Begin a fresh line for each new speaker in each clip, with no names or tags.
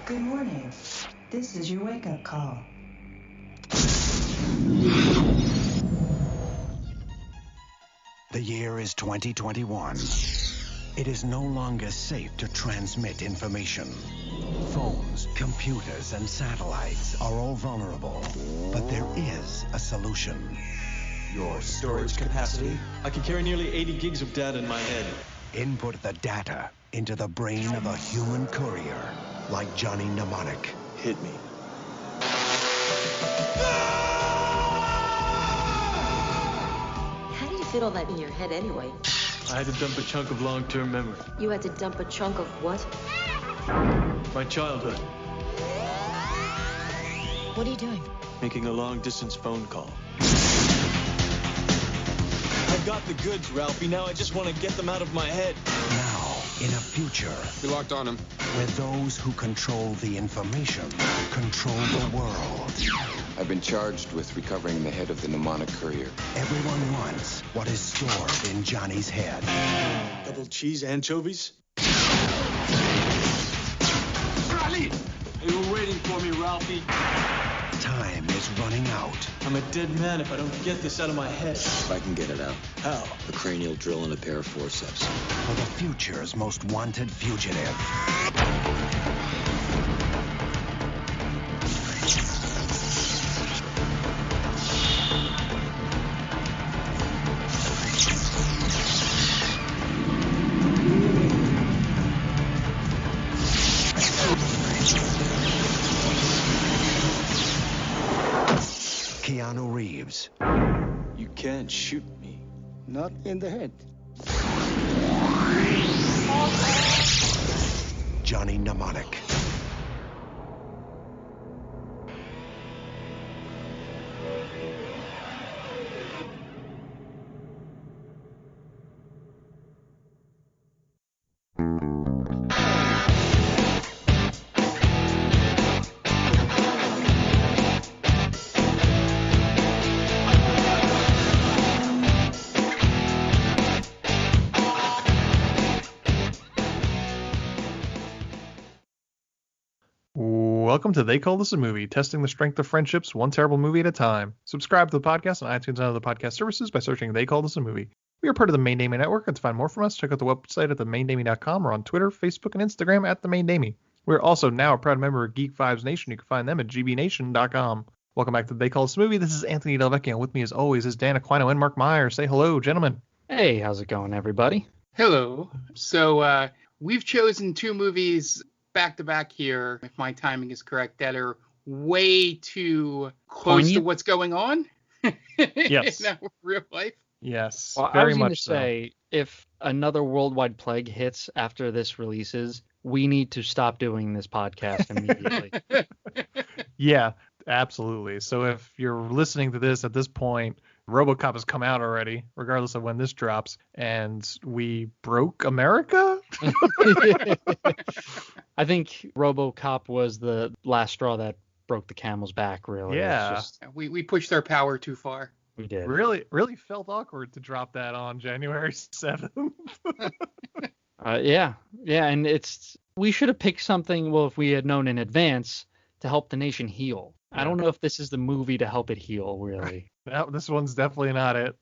Good morning. This is your wake-up call.
The year is 2021. It is no longer safe to transmit information. Phones, computers, and satellites are all vulnerable. But there is a solution.
Your storage capacity? I can carry nearly 80 gigs of data in my head.
Input the data into the brain of a human courier, like Johnny Mnemonic.
Hit me.
How do you fit all that in your head anyway?
I had to dump a chunk of long-term memory.
You had to dump a chunk of what?
My childhood.
What are you doing?
Making a long-distance phone call. I've got the goods, Ralphie. Now I just want to get them out of my head.
Now, in a future...
We locked on him.
Where those who control the information control the world.
I've been charged with recovering the head of the mnemonic courier.
Everyone wants what is stored in Johnny's head.
Double cheese anchovies?
Riley! They were waiting for me, Ralphie.
Time is running out.
I'm a dead man if I don't get this out of my head.
If I can get it out.
How?
A cranial drill and a pair of forceps.
For the future's most wanted fugitive. Keanu Reeves.
You can't shoot me.
Not in the head.
Johnny Mnemonic.
Welcome to They Call This a Movie, testing the strength of friendships one terrible movie at a time. Subscribe to the podcast on iTunes and other podcast services by searching They Call This a Movie. We are part of the Main Damie Network, and to find more from us, check out the website at themaindamie.com or on Twitter, Facebook, and Instagram at The Main Damie. We're also now a proud member of Geek Vibes Nation. You can find them at gbnation.com. Welcome back to They Call This a Movie. This is Anthony Delvecchio, and with me as always is Dan Aquino and Mark Meyer. Say hello, gentlemen.
Hey, how's it going, everybody?
Hello. So we've chosen two movies back-to-back here, if my timing is correct, that are way too close to what's going on
Yes.
in our real life.
Yes,
well,
very
I was going to
much so.
say, if another worldwide plague hits after this releases, we need to stop doing this podcast immediately.
Yeah, absolutely. So if you're listening to this at this point, RoboCop has come out already, regardless of when this drops, and we broke America?
I think RoboCop was the last straw that broke the camel's back, really.
Yeah.
It's just,
We pushed our power too far.
we did.
Really felt awkward to drop that on January 7th.
Yeah, and we should have picked something, well, if we had known in advance, to help the nation heal. I don't know if this is the movie to help it heal, really.
No, this one's definitely not it.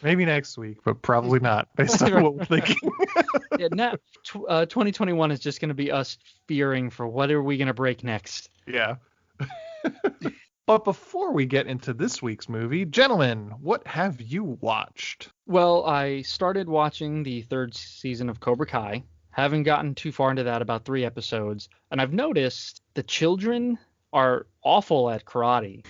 Maybe next week, but probably not, based on what we're thinking.
Yeah, 2021 is just going to be us fearing for what are we going to break next.
Yeah. But before we get into this week's movie, gentlemen, what have you watched?
Well, I started watching the third season of Cobra Kai. Haven't gotten too far into that, about 3 episodes. And I've noticed the children are awful at karate.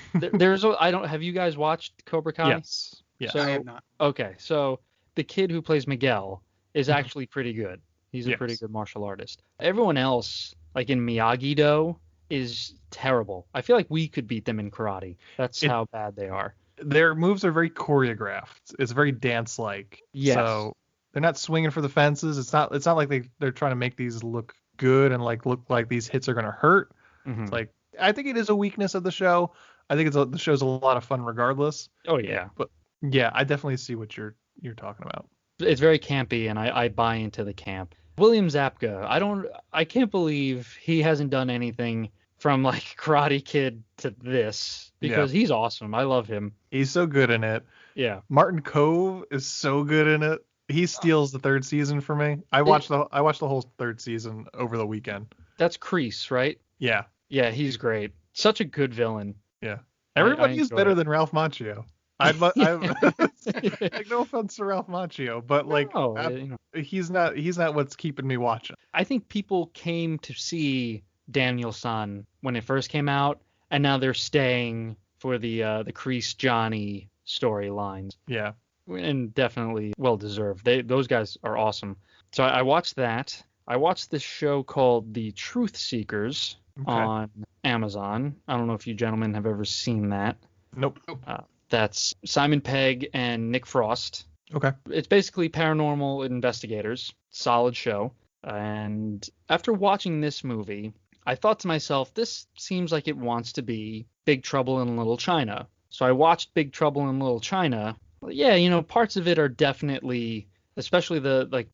Have you guys watched Cobra Kai?
Yes. Yeah.
I have not.
Okay, so the kid who plays Miguel is actually pretty good. He's a pretty good martial artist. Everyone else, like in Miyagi-Do, is terrible. I feel like we could beat them in karate. That's how bad they are.
Their moves are very choreographed. It's very dance-like.
Yes.
So they're not swinging for the fences. It's not like they're trying to make these look good and look like these hits are going to hurt.
Mm-hmm.
It's like, I think it is a weakness of the show. I think the show's a lot of fun regardless.
Oh yeah.
But yeah, I definitely see what you're talking about.
It's very campy, and I buy into the camp. William Zabka, I can't believe he hasn't done anything from like Karate Kid to this, because he's awesome. I love him.
He's so good in it.
Yeah.
Martin Kove is so good in it. He steals the third season for me. I watched the whole third season over the weekend.
That's Kreese, right?
Yeah.
Yeah, he's great. Such a good villain.
Yeah. Everybody is better than Ralph Macchio. Like, no offense to Ralph Macchio, but like he's not what's keeping me watching.
I think people came to see Daniel-san when it first came out, and now they're staying for the Kreese Johnny storylines.
Yeah.
And definitely well deserved. Those guys are awesome. So I watched that. I watched this show called The Truth Seekers on Amazon. I don't know if you gentlemen have ever seen that.
Nope.
That's Simon Pegg and Nick Frost.
Okay.
It's basically paranormal investigators. Solid show. And after watching this movie, I thought to myself, this seems like it wants to be Big Trouble in Little China. So I watched Big Trouble in Little China. Yeah, parts of it are definitely, especially the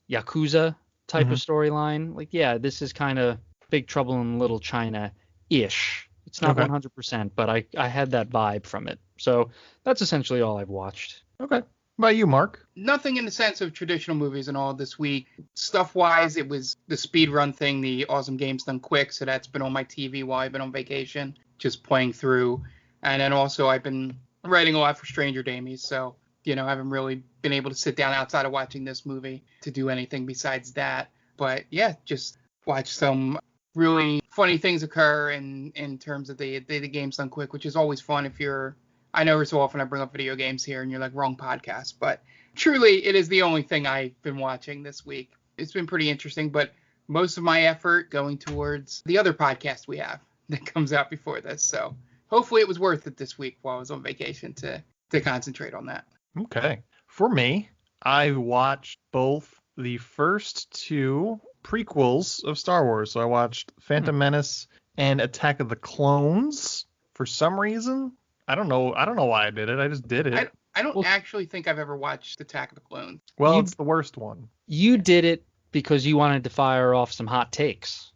Yakuza type of storyline. Like, yeah, this is kind of Big Trouble in Little China-ish. It's not 100%, but I had that vibe from it. So that's essentially all I've watched.
Okay. What about you, Mark?
Nothing in the sense of traditional movies and all this week. Stuff-wise, it was the speed run thing, the awesome games done quick, so that's been on my TV while I've been on vacation, just playing through. And then also I've been writing a lot for Stranger Damies, so, I haven't really been able to sit down outside of watching this movie to do anything besides that. But yeah, just watch some really funny things occur in terms of the games done quick, which is always fun if you're, I know so often I bring up video games here and you're like, wrong podcast, but truly it is the only thing I've been watching this week. It's been pretty interesting, but most of my effort going towards the other podcast we have that comes out before this. So hopefully it was worth it this week while I was on vacation to concentrate on that.
Okay. For me, I watched both the first two prequels of Star Wars. So I watched Phantom Menace and Attack of the Clones for some reason. I don't know why I did it. I just did it.
I don't actually think I've ever watched Attack of the Clones.
Well, it's the worst one.
You did it because you wanted to fire off some hot takes.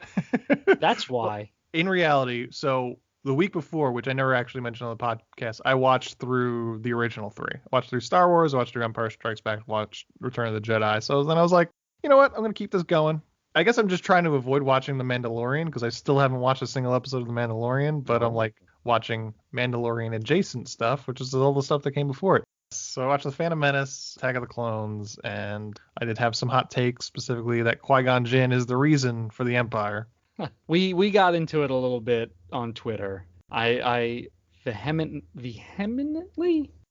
That's why.
In reality, so the week before, which I never actually mentioned on the podcast, I watched through the original three. I watched through Star Wars, I watched through Empire Strikes Back, watched Return of the Jedi. So then I was like, you know what? I'm going to keep this going. I guess I'm just trying to avoid watching The Mandalorian because I still haven't watched a single episode of The Mandalorian, but I'm like watching Mandalorian adjacent stuff, which is all the stuff that came before it. So I watched The Phantom Menace, Attack of the Clones, and I did have some hot takes, specifically that Qui-Gon Jinn is the reason for the Empire.
We got into it a little bit on Twitter. I vehemently,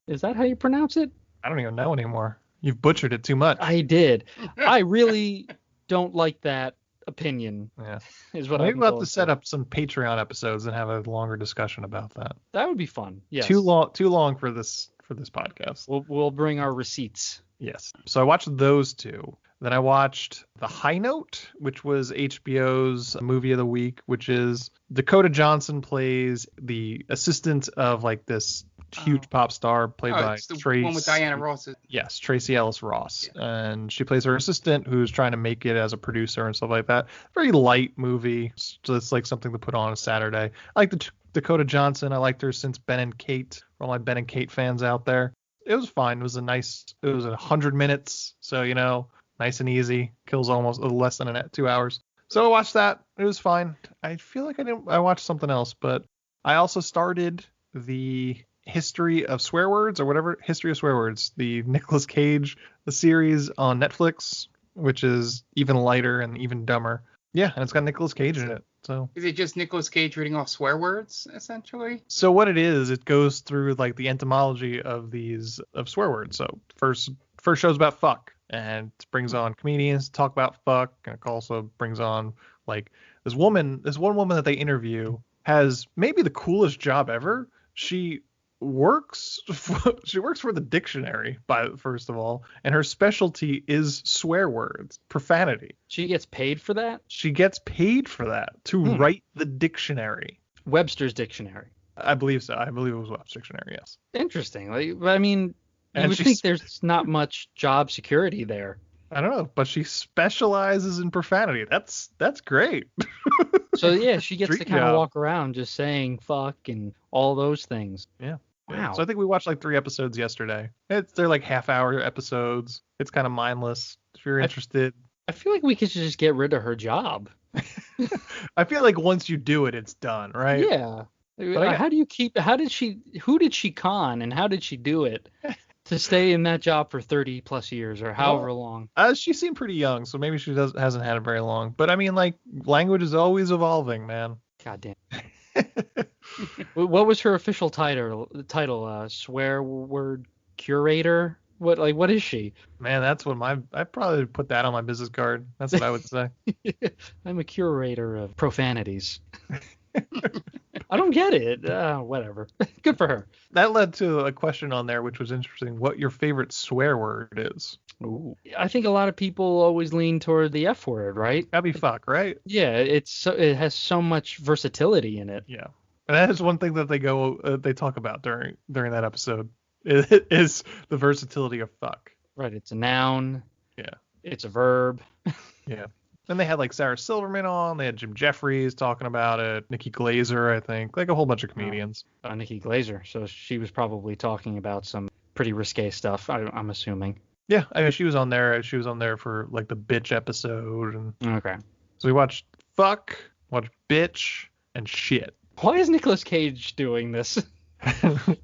is that how you pronounce it?
I don't even know anymore. You've butchered it too much.
I did. I really don't like that opinion.
Yeah.
Is what
Maybe we'll have to set up some Patreon episodes and have a longer discussion about that.
That would be fun. Yes.
Too long for this podcast.
We'll bring our receipts.
Yes. So I watched those two. Then I watched The High Note, which was HBO's movie of the week, which is Dakota Johnson plays the assistant of like this huge pop star played by
it's the one with Diana Ross.
Yes, Tracy Ellis Ross. Yeah. And she plays her assistant who's trying to make it as a producer and stuff like that. Very light movie. It's like something to put on a Saturday. I like Dakota Johnson. I liked her since Ben and Kate. For all my Ben and Kate fans out there. It was fine. It was 100 minutes. So, nice and easy. Kills almost less than 2 hours. So I watched that. It was fine. I feel like I watched something else, but I also started the History of Swear Words or whatever. History of Swear Words, the Nicolas Cage, the series on Netflix, which is even lighter and even dumber. Yeah, and it's got Nicolas Cage in it. So
is it just Nicolas Cage reading off swear words, essentially?
So what it is, it goes through like the etymology of swear words. So first show's about fuck, and it brings on comedians to talk about fuck, and it also brings on like this one woman that they interview has maybe the coolest job ever. She works for the dictionary, first of all, and her specialty is swear words, profanity.
She gets paid for that?
She gets paid for that to write the dictionary.
Webster's dictionary.
I believe so. I believe it was Webster's dictionary, yes.
Interesting. I mean, You would think there's not much job security there.
I don't know, but she specializes in profanity. That's great.
So yeah, she gets to
Street
kind of
job.
walk around just saying fuck and all those things.
Yeah.
Wow.
So I think we watched like 3 episodes yesterday. They're like half-hour episodes. It's kind of mindless. If you're interested.
I feel like we could just get rid of her job.
I feel like once you do it, it's done, right?
Yeah. But who did she con and how did she do it to stay in that job for 30 plus years or however long?
She seemed pretty young, so maybe she hasn't had it very long. But I mean, like, language is always evolving, man.
God damn. What was her official title? Swear word curator? What is she?
Man, that's what I'd probably put that on my business card. That's what I would say.
I'm a curator of profanities. I don't get it. Whatever. Good for her.
That led to a question on there, which was interesting. What your favorite swear word is?
Ooh. I think a lot of people always lean toward the F word, right?
That'd be fuck, right?
Yeah, it has so much versatility in it.
Yeah, and that is one thing that they talk about during that episode. It is the versatility of fuck.
Right. It's a noun.
Yeah.
It's a verb.
Yeah. Then they had like Sarah Silverman on. They had Jim Jeffries talking about it. Nikki Glazer, I think. Like a whole bunch of comedians.
Nikki Glazer. So she was probably talking about some pretty risque stuff, I'm assuming.
Yeah. I mean, she was on there. She was on there for like the bitch episode. And
okay.
So we watched fuck, watched bitch, and shit.
Why is Nicolas Cage doing this?
I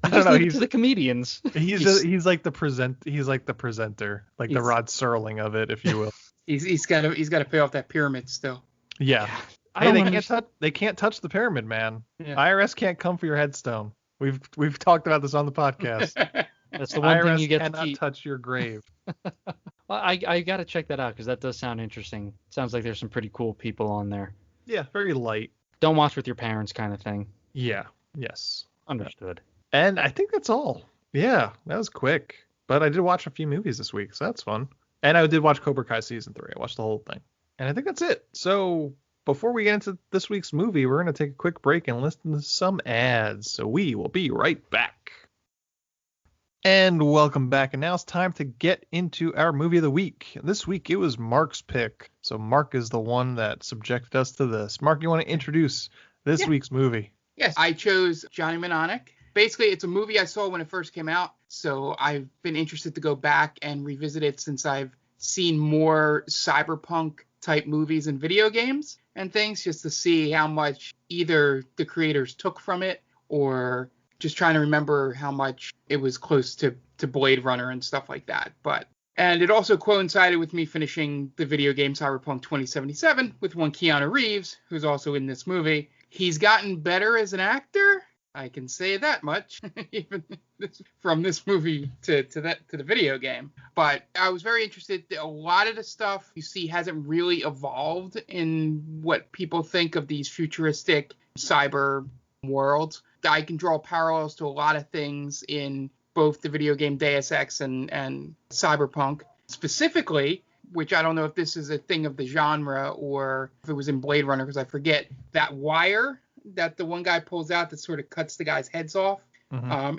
don't know.
He's the comedians.
He's like the presenter, like the Rod Serling of it, if you will.
He's got to pay off that pyramid still.
Yeah. They can't touch the pyramid, man. Yeah. IRS can't come for your headstone. We've talked about this on the podcast.
That's the one
IRS
thing you get to
cannot
keep.
touch your grave.
Well, I got to check that out because that does sound interesting. Sounds like there's some pretty cool people on there.
Yeah, very light.
Don't watch with your parents kind of thing.
Yeah. Yes.
Understood.
And I think that's all. Yeah, that was quick. But I did watch a few movies this week, so that's fun. And I did watch Cobra Kai Season 3. I watched the whole thing. And I think that's it. So before we get into this week's movie, we're going to take a quick break and listen to some ads. So we will be right back. And welcome back. And now it's time to get into our movie of the week. This week it was Mark's pick. So Mark is the one that subjected us to this. Mark, you want to introduce this week's movie?
Yes, I chose Johnny Mnemonic. Basically, it's a movie I saw when it first came out, so I've been interested to go back and revisit it since I've seen more cyberpunk-type movies and video games and things, just to see how much either the creators took from it or just trying to remember how much it was close to Blade Runner and stuff like that. And it also coincided with me finishing the video game Cyberpunk 2077 with one Keanu Reeves, who's also in this movie. He's gotten better as an actor. I can say that much, even from this movie to the video game. But I was very interested. A lot of the stuff you see hasn't really evolved in what people think of these futuristic cyber worlds. I can draw parallels to a lot of things in both the video game Deus Ex and Cyberpunk. Specifically, which I don't know if this is a thing of the genre or if it was in Blade Runner, because I forget, that wire that the one guy pulls out that sort of cuts the guy's heads off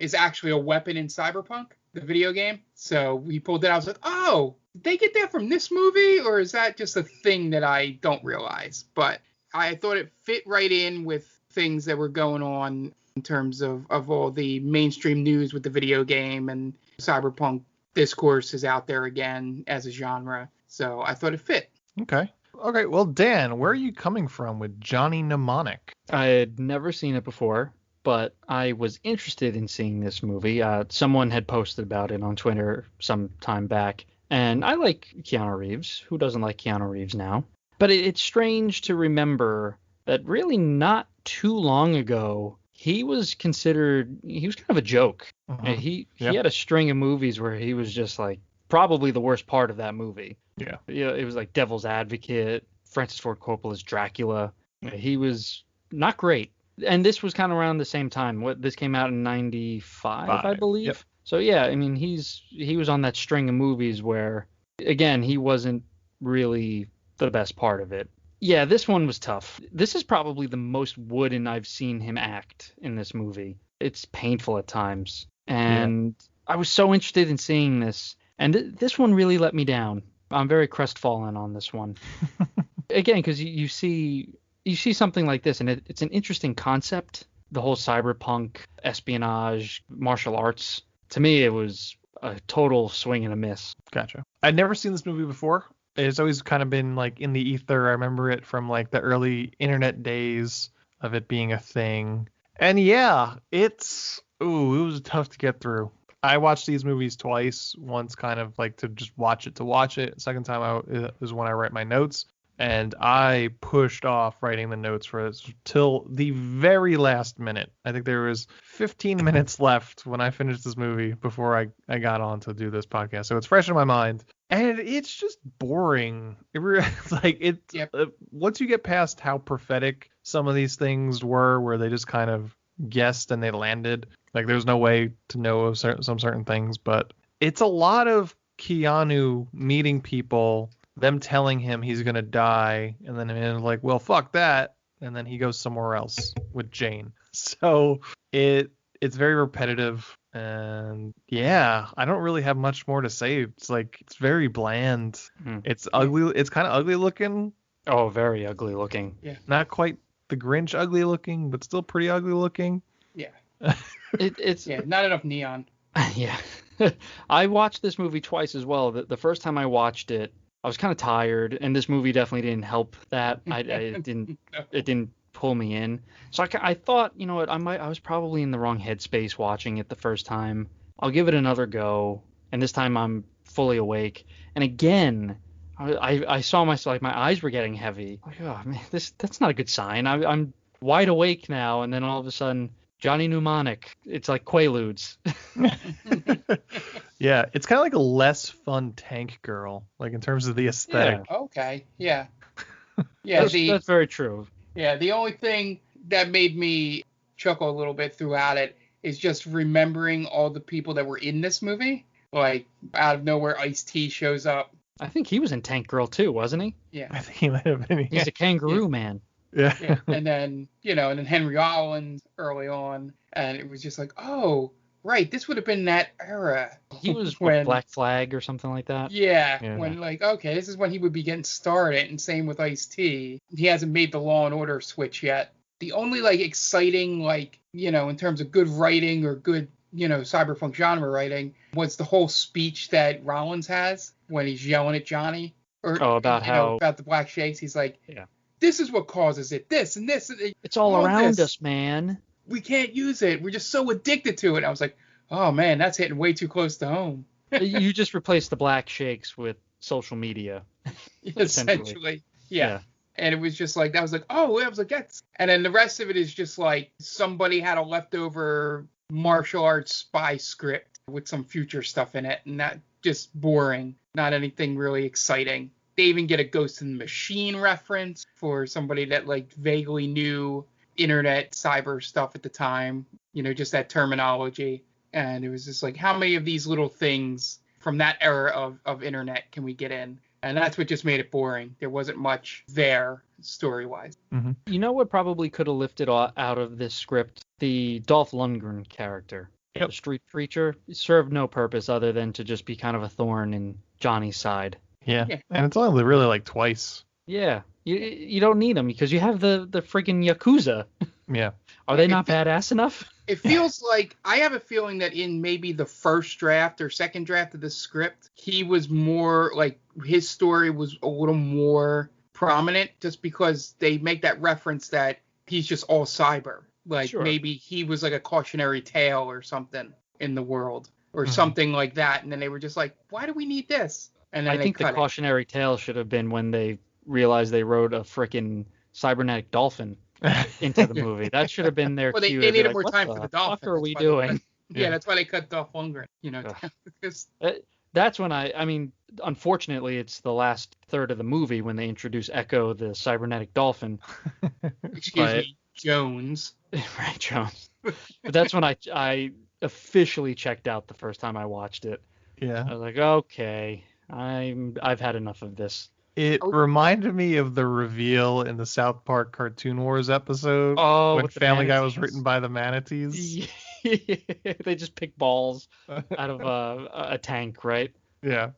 is actually a weapon in Cyberpunk, the video game. So he pulled it out. I was like, oh, did they get that from this movie? Or is that just a thing that I don't realize? But I thought it fit right in with things that were going on in terms of all the mainstream news with the video game, and Cyberpunk discourse is out there again as a genre. So I thought it fit.
Okay. Well, Dan, where are you coming from with Johnny Mnemonic?
I had never seen it before, but I was interested in seeing this movie. Someone had posted about it on Twitter some time back, and I like Keanu Reeves. Who doesn't like Keanu Reeves now? But it's strange to remember that really not too long ago, he was kind of a joke. He had a string of movies where he was just like probably the worst part of that movie. Yeah, it was like Devil's Advocate, Francis Ford Coppola's Dracula. He was not great. And this was kind of around the same time. This came out in 95, I believe. Yep. So yeah, I mean, he was on that string of movies where, again, he wasn't really the best part of it. Yeah, this one was tough. This is probably the most wooden I've seen him act in this movie. It's painful at times. And I was so interested in seeing this, and this one really let me down. I'm very crestfallen on this one. Again, because you see something like this, and it's an interesting concept. The whole cyberpunk, espionage, martial arts. To me, it was a total swing and a miss.
Gotcha. I'd never seen this movie before. It's always kind of been like in the ether. I remember it from like the early internet days of it being a thing. And yeah, it was tough to get through. I watched these movies twice. Once kind of like to just watch it. Second time is when I write my notes. And I pushed off writing the notes for this till the very last minute. I think there was 15 minutes left when I finished this movie before I got on to do this podcast. So it's fresh in my mind. And it's just boring. Once you get past how prophetic some of these things were, where they just kind of guessed and they landed. Like there's no way to know of some certain things. But it's a lot of Keanu meeting people, them telling him he's going to die, and then him like, well, fuck that. And then he goes somewhere else with Jane. So it's very repetitive. And yeah, I don't really have much more to say. It's like, it's very bland. It's ugly. It's kind of ugly looking.
Oh, very ugly looking.
Yeah.
Not quite the Grinch ugly looking, but still pretty ugly looking.
Yeah.
It's
not enough neon.
Yeah. I watched this movie twice as well. The first time I watched it, I was kind of tired, and this movie definitely didn't help that. It didn't pull me in. So I thought, you know what, I was probably in the wrong headspace watching it the first time. I'll give it another go, and this time I'm fully awake. And again, I saw myself, like my eyes were getting heavy. Like, oh man, that's not a good sign. I'm wide awake now, and then all of a sudden, Johnny Mnemonic. It's like Quaaludes.
Yeah, it's kind of like a less fun Tank Girl, like in terms of the aesthetic.
Yeah. Okay. Yeah. Yeah.
That's very true.
Yeah. The only thing that made me chuckle a little bit throughout it is just remembering all the people that were in this movie. Like out of nowhere, Ice-T shows up.
I think he was in Tank Girl too, wasn't he?
Yeah.
I think he might have been.
He's a kangaroo man.
Yeah.
Yeah. And then Henry Rollins early on, and it was just like, oh, right, this would have been that era.
He was
when
Black Flag or something like that.
Yeah, when like, okay, this is when he would be getting started, and same with Ice-T. He hasn't made the Law and Order switch yet. The only like exciting, like, in terms of good writing or good, cyberpunk genre writing was the whole speech that Rollins has when he's yelling at Johnny. About the black shakes. He's like,
yeah.
This is what causes it. This and this.
It's all around us, man.
We can't use it. We're just so addicted to it. I was like, oh man, that's hitting way too close to home.
You just replaced the black shakes with social media.
Essentially. Yeah. And it was just like, that was like, oh, I was like, that's. And then the rest of it is just like somebody had a leftover martial arts spy script with some future stuff in it. And that just boring. Not anything really exciting. They even get a Ghost in the Machine reference for somebody that like vaguely knew internet cyber stuff at the time, just that terminology. And it was just like, how many of these little things from that era of internet can we get in? And that's what just made it boring. There wasn't much there story-wise.
Mm-hmm.
You know what probably could have lifted out of this script? The Dolph Lundgren character.
Yep.
The street preacher. It served no purpose other than to just be kind of a thorn in Johnny's side.
Yeah. And it's only really like twice.
Yeah. You don't need them because you have the freaking Yakuza.
Yeah.
Are they not badass enough?
It feels like, I have a feeling that in maybe the first draft or second draft of the script, he was more like, his story was a little more prominent just because they make that reference that he's just all cyber. Like maybe he was like a cautionary tale or something in the world or something like that. And then they were just like, why do we need this? And then
I think the cautionary tale should have been when they realized they wrote a freaking cybernetic dolphin into the movie. That should have been their cue.
They needed more time for the dolphin.
What the fuck are we doing?
That's why they cut Dolph Lundgren.
That's when I mean, unfortunately, it's the last third of the movie when they introduce Echo, the cybernetic dolphin.
Excuse me, Jones.
Right, Jones. But that's when I officially checked out the first time I watched it.
Yeah.
I was like, okay, I've had enough of this.
It reminded me of the reveal in the South Park Cartoon Wars episode when Family Guy was written by the manatees.
They just pick balls out of a tank, right?
Yeah.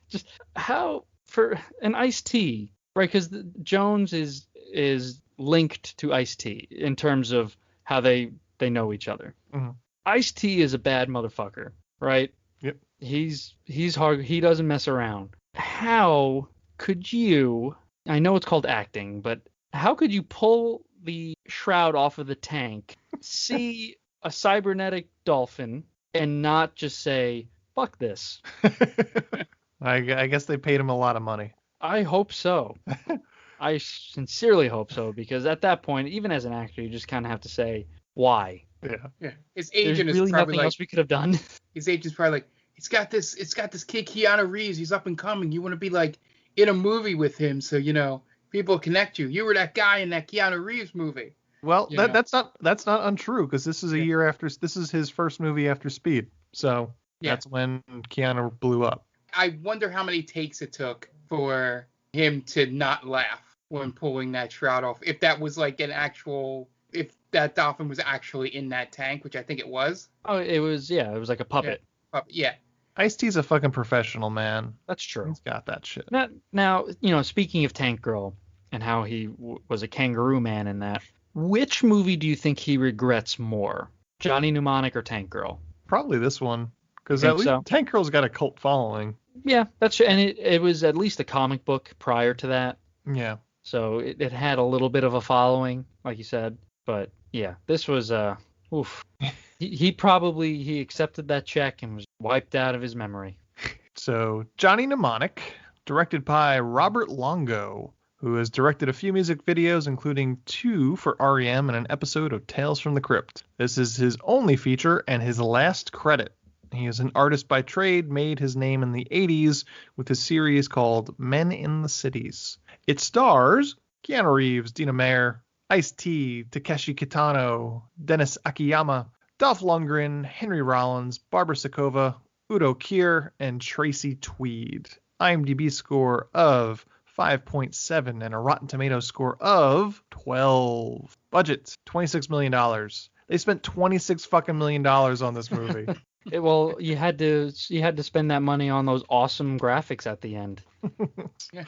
Just how for an Ice-T, right? Because Jones is linked to Ice-T in terms of how they know each other.
Mm-hmm.
Ice-T is a bad motherfucker, right?
Yep.
He's hard. He doesn't mess around. How could you? I know it's called acting, but how could you pull the shroud off of the tank, see a cybernetic dolphin, and not just say, fuck this?
I guess they paid him a lot of money.
I hope so. I sincerely hope so, because at that point, even as an actor, you just kind of have to say, why?
Yeah. His agent
There's really
is probably
nothing
like,
else we could have done.
his agent's probably like, it's got this kid Keanu Reeves. He's up and coming. You want to be like in a movie with him, so people connect you. You were that guy in that Keanu Reeves movie.
Well, that's not untrue, because this is a year after. This is his first movie after Speed, so that's when Keanu blew up.
I wonder how many takes it took for him to not laugh when pulling that shroud off. If that was like if that dolphin was actually in that tank, which I think it was.
Oh, it was like a puppet.
Yeah.
Ice-T's a fucking professional, man.
That's true.
He's got that shit.
Now, speaking of Tank Girl and how he was a kangaroo man in that, which movie do you think he regrets more? Johnny Mnemonic or Tank Girl?
Probably this one, because at least Tank Girl's got a cult following.
Yeah, that's true. And it was at least a comic book prior to that.
Yeah.
So it had a little bit of a following, like you said. But yeah, this was oof. He accepted that check and was wiped out of his memory.
So Johnny Mnemonic, directed by Robert Longo, who has directed a few music videos, including 2 for REM and an episode of Tales from the Crypt. This is his only feature and his last credit. He is an artist by trade, made his name in the 80s with his series called Men in the Cities. It stars Keanu Reeves, Dina Meyer, Ice-T, Takeshi Kitano, Dennis Akiyama, Dolph Lundgren, Henry Rollins, Barbara Sakova, Udo Kier, and Tracy Tweed. IMDb score of 5.7 and a Rotten Tomatoes score of 12. Budget $26 million. They spent $26 fucking million on this movie.
Well, you had to spend that money on those awesome graphics at the end.
Yeah,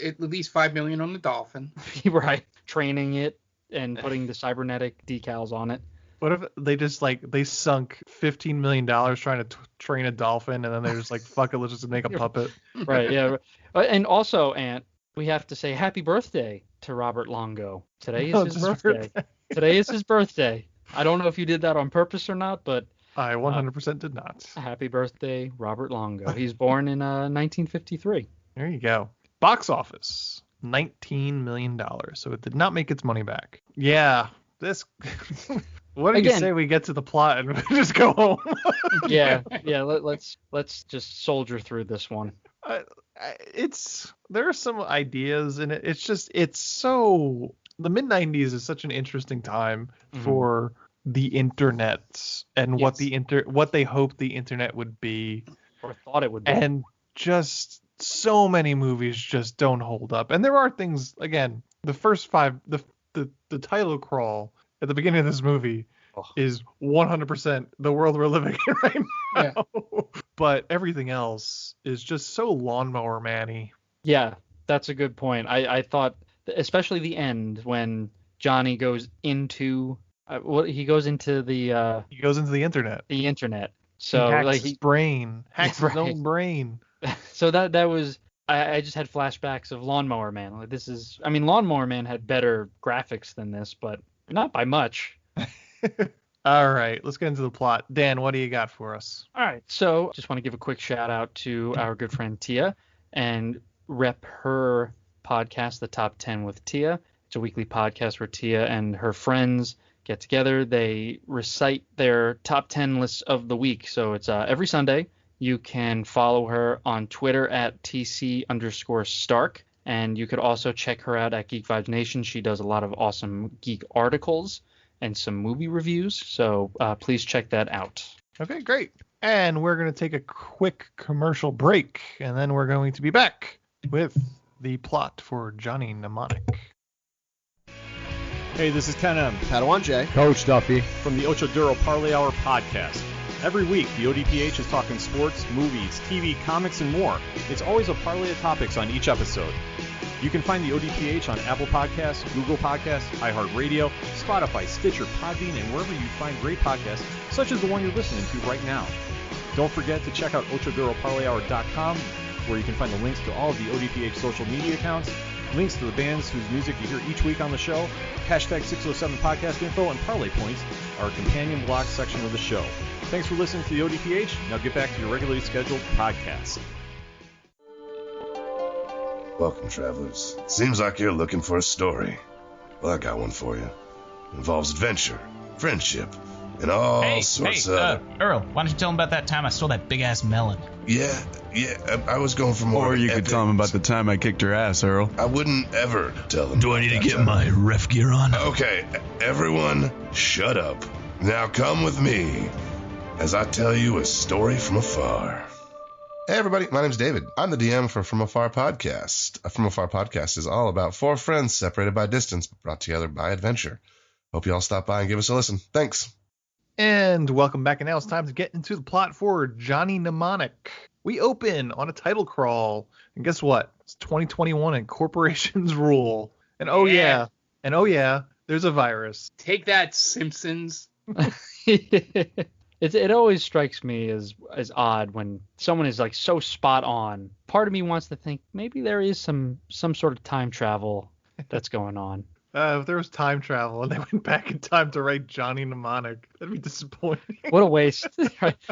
at least $5 million on the dolphin.
Right, training it and putting the cybernetic decals on it.
What if they just they sunk $15 million trying to train a dolphin, and then they're just like, fuck it, let's just make a puppet.
Right, yeah. And also, Ant, we have to say happy birthday to Robert Longo. Today is his birthday. Today is his birthday. I don't know if you did that on purpose or not, but
I 100% did not.
Happy birthday, Robert Longo. He's born in 1953.
There you go. Box office, $19 million. So it did not make its money back. Yeah, this... What do you say we get to the plot and we just go home?
yeah. Let's just soldier through this one.
There are some ideas in it. It's so... The mid-90s is such an interesting time for the internet and what they hoped the internet would be.
Or thought it would be.
And just so many movies just don't hold up. And there are things, again, the first 5, the title crawl at the beginning of this movie is 100% the world we're living in right now. Yeah. But everything else is just so Lawnmower Man-y.
Yeah, that's a good point. I thought, especially the end when Johnny goes into he goes into the
internet.
The internet. So
he hacks his brain, hacks his own brain.
So that was. I just had flashbacks of Lawnmower Man. Lawnmower Man had better graphics than this, but not by much.
All right, let's get into the plot. Dan, what do you got for us?
All right, so just want to give a quick shout out to our good friend Tia and rep her podcast, The Top 10 with Tia. It's a weekly podcast where Tia and her friends get together. They recite their top 10 lists of the week. So it's every Sunday. You can follow her on Twitter at TC_Stark. And you could also check her out at Geek Vibes Nation. She does a lot of awesome geek articles and some movie reviews. So please check that out.
Okay, great. And we're going to take a quick commercial break. And then we're going to be back with the plot for Johnny Mnemonic.
Hey, this is Ken M.
Padawan J.
Coach Duffy.
From the Ocho Duro Parlay Hour podcast. Every week, the ODPH is talking sports, movies, TV, comics, and more. It's always a parlay of topics on each episode. You can find the ODPH on Apple Podcasts, Google Podcasts, iHeartRadio, Spotify, Stitcher, Podbean, and wherever you find great podcasts, such as the one you're listening to right now. Don't forget to check out OchoDuroParlayHour.com, where you can find the links to all of the ODPH social media accounts, links to the bands whose music you hear each week on the show, hashtag 607 podcast info, and parlay points, our companion blog section of the show. Thanks for listening to the ODPH. Now get back to your regularly scheduled podcast.
Welcome, travelers. Seems like you're looking for a story. Well, I got one for you. It involves adventure, friendship, and all sorts of...
Earl, why don't you tell him about that time I stole that big-ass melon?
Yeah, I was going for more...
Or you could tell him about the time I kicked her ass, Earl.
I wouldn't ever tell him.
Do I need to get my ref gear on?
Okay, everyone, shut up. Now come with me as I tell you a story from afar. Hey everybody, my name's David. I'm the DM for From Afar Podcast. From Afar Podcast is all about four friends separated by distance, but brought together by adventure. Hope you all stop by and give us a listen. Thanks.
And welcome back, and now it's time to get into the plot for Johnny Mnemonic. We open on a title crawl, and guess what? It's 2021 and corporations rule. And oh yeah, there's a virus.
Take that, Simpsons.
It always strikes me as odd when someone is like so spot on. Part of me wants to think maybe there is some sort of time travel that's going on.
If there was time travel and they went back in time to write Johnny Mnemonic, that'd be disappointing.
What a waste.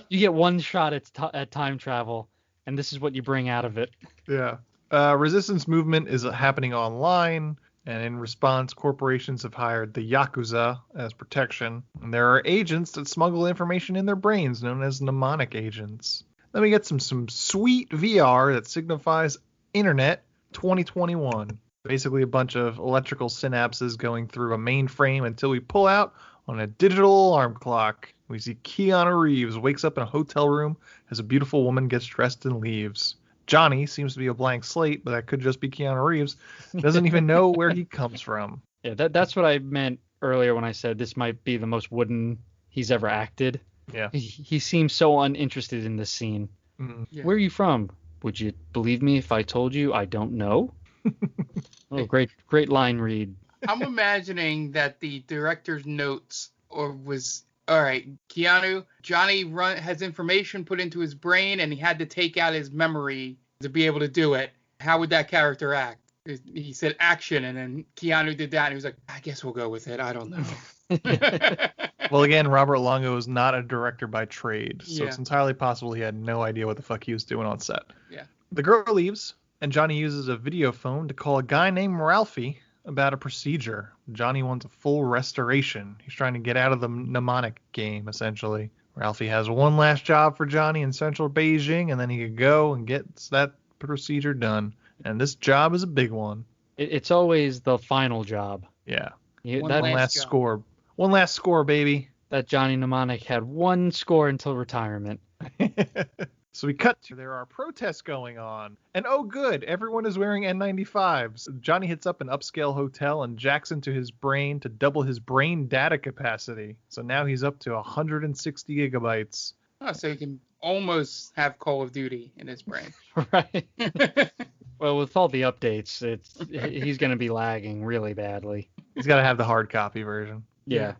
You get one shot at time travel, and this is what you bring out of it.
Yeah. Resistance movement is happening online, and in response, corporations have hired the Yakuza as protection. And there are agents that smuggle information in their brains, known as mnemonic agents. Then we get some sweet VR that signifies Internet 2021. Basically a bunch of electrical synapses going through a mainframe until we pull out on a digital alarm clock. We see Keanu Reeves wakes up in a hotel room as a beautiful woman gets dressed and leaves. Johnny seems to be a blank slate, but that could just be Keanu Reeves. Doesn't even know where he comes from.
Yeah, that's what I meant earlier when I said this might be the most wooden he's ever acted.
Yeah.
He seems so uninterested in this scene.
Mm.
Yeah.
Where are you from? Would you believe me if I told you I don't know? Oh, great line read.
I'm imagining that the director's notes was, all right, Johnny has information put into his brain and he had to take out his memory to be able to do it. How would that character act? He said action, and then Keanu did that, and he was like, I guess we'll go with it. I don't know.
Well, again, Robert Longo is not a director by trade, so
Yeah.
It's entirely possible he had no idea what the fuck he was doing on set.
Yeah.
The girl leaves, and Johnny uses a video phone to call a guy named Ralphie about a procedure. Johnny wants a full restoration. He's trying to get out of the mnemonic game, essentially. Ralphie has one last job for Johnny in central Beijing, and then he could go and get that procedure done. And this job is a big one.
It's always the final job.
Yeah.
One
That
last
last
job.
score. One last score, baby.
That Johnny Mnemonic had one score until retirement.
So we cut to there are protests going on. And oh good, everyone is wearing N95s. Johnny hits up an upscale hotel and jacks into his brain to double his brain data capacity. So now he's up to 160 gigabytes.
Oh, so he can almost have Call of Duty in his brain.
Right. Well, with all the updates, he's going to be lagging really badly.
He's got to have the hard copy version.
Yeah.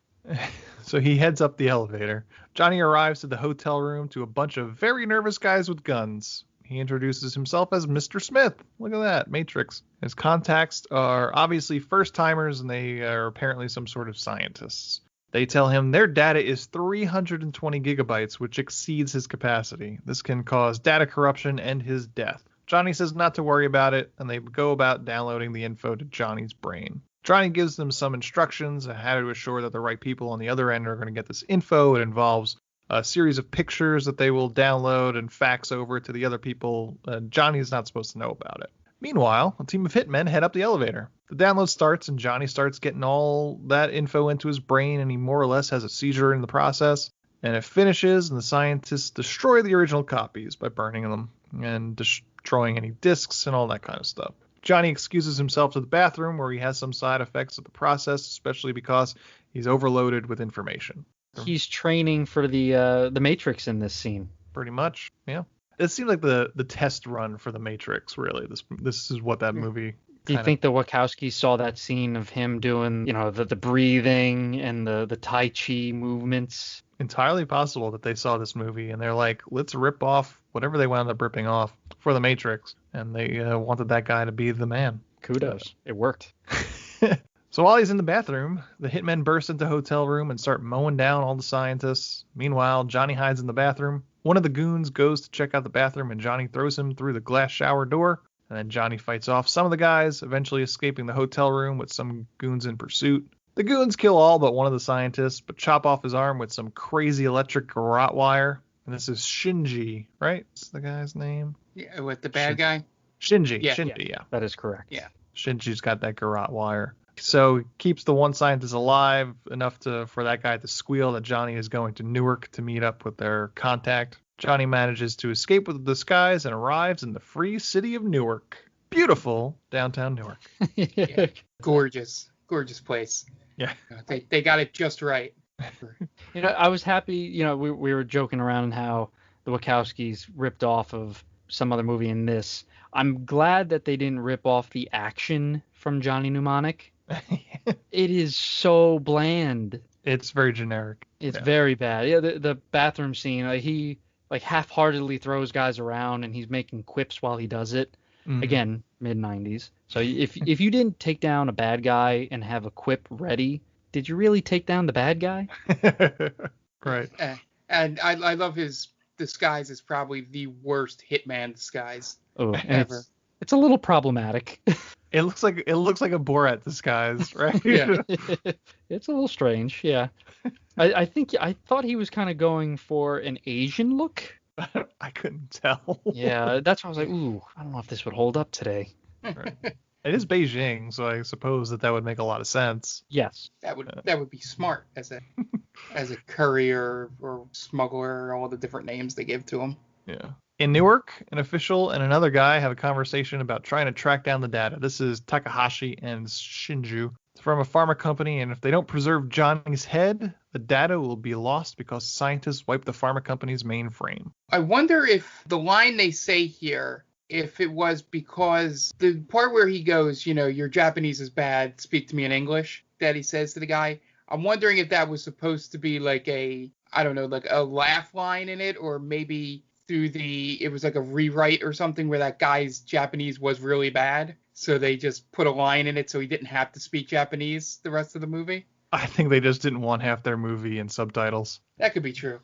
So he heads up the elevator. Johnny arrives at the hotel room to a bunch of very nervous guys with guns. He introduces himself as Mr. Smith. Look at that, Matrix. His contacts are obviously first-timers, and they are apparently some sort of scientists. They tell him their data is 320 gigabytes, which exceeds his capacity. This can cause data corruption and his death. Johnny says not to worry about it, and they go about downloading the info to Johnny's brain. Johnny gives them some instructions on how to assure that the right people on the other end are going to get this info. It involves a series of pictures that they will download and fax over to the other people. Johnny's not supposed to know about it. Meanwhile, a team of hitmen head up the elevator. The download starts, and Johnny starts getting all that info into his brain, and he more or less has a seizure in the process. And it finishes, and the scientists destroy the original copies by burning them and destroying any discs and all that kind of stuff. Johnny excuses himself to the bathroom where he has some side effects of the process, especially because he's overloaded with information.
He's training for the Matrix in this scene.
Pretty much, yeah. It seemed like the test run for the Matrix, really. This is what that movie.
Do you think the Wachowskis saw that scene of him doing, the breathing and the Tai Chi movements?
Entirely possible that they saw this movie and they're like, let's rip off whatever they wound up ripping off for the Matrix. And they wanted that guy to be the man.
Kudos. It worked.
So while he's in the bathroom, the hitmen burst into the hotel room and start mowing down all the scientists. Meanwhile, Johnny hides in the bathroom. One of the goons goes to check out the bathroom and Johnny throws him through the glass shower door. And then Johnny fights off some of the guys, eventually escaping the hotel room with some goons in pursuit. The goons kill all but one of the scientists, but chop off his arm with some crazy electric garrote wire. And this is Shinji, right? That's the guy's name?
Yeah, with the bad guy?
Shinji. Yeah.
That is correct.
Yeah.
Shinji's got that garrote wire. So he keeps the one scientist alive enough for that guy to squeal that Johnny is going to Newark to meet up with their contact. Johnny manages to escape with a disguise and arrives in the free city of Newark. Beautiful downtown Newark.
Yeah. Gorgeous place.
Yeah.
They got it just right.
I was happy, we were joking around how the Wachowskis ripped off of some other movie in this. I'm glad that they didn't rip off the action from Johnny Mnemonic. It is so bland.
It's very generic.
It's very bad. Yeah, the bathroom scene, he half-heartedly throws guys around and he's making quips while he does it. Mm-hmm. Again, mid-90s. So if you didn't take down a bad guy and have a quip ready, did you really take down the bad guy?
Right.
And I love his disguise is probably the worst hitman disguise ever.
It's a little problematic.
It looks like a Borat disguise, right?
Yeah.
It's a little strange, yeah. I thought he was kind of going for an Asian look.
I couldn't tell.
Yeah, that's why I was like, ooh, I don't know if this would hold up today.
Right. It is Beijing, so I suppose that would make a lot of sense.
Yes.
That would be smart as a courier or smuggler, all the different names they give to him.
Yeah. In Newark, an official and another guy have a conversation about trying to track down the data. This is Takahashi and Shinju from a pharma company, and if they don't preserve Johnny's head, the data will be lost because scientists wiped the pharma company's mainframe.
I wonder if the line they say here, if it was because the part where he goes, your Japanese is bad, speak to me in English, that he says to the guy, I'm wondering if that was supposed to be like a laugh line in it, or maybe it was like a rewrite or something where that guy's Japanese was really bad. So they just put a line in it so he didn't have to speak Japanese the rest of the movie.
I think they just didn't want half their movie in subtitles.
That could be true.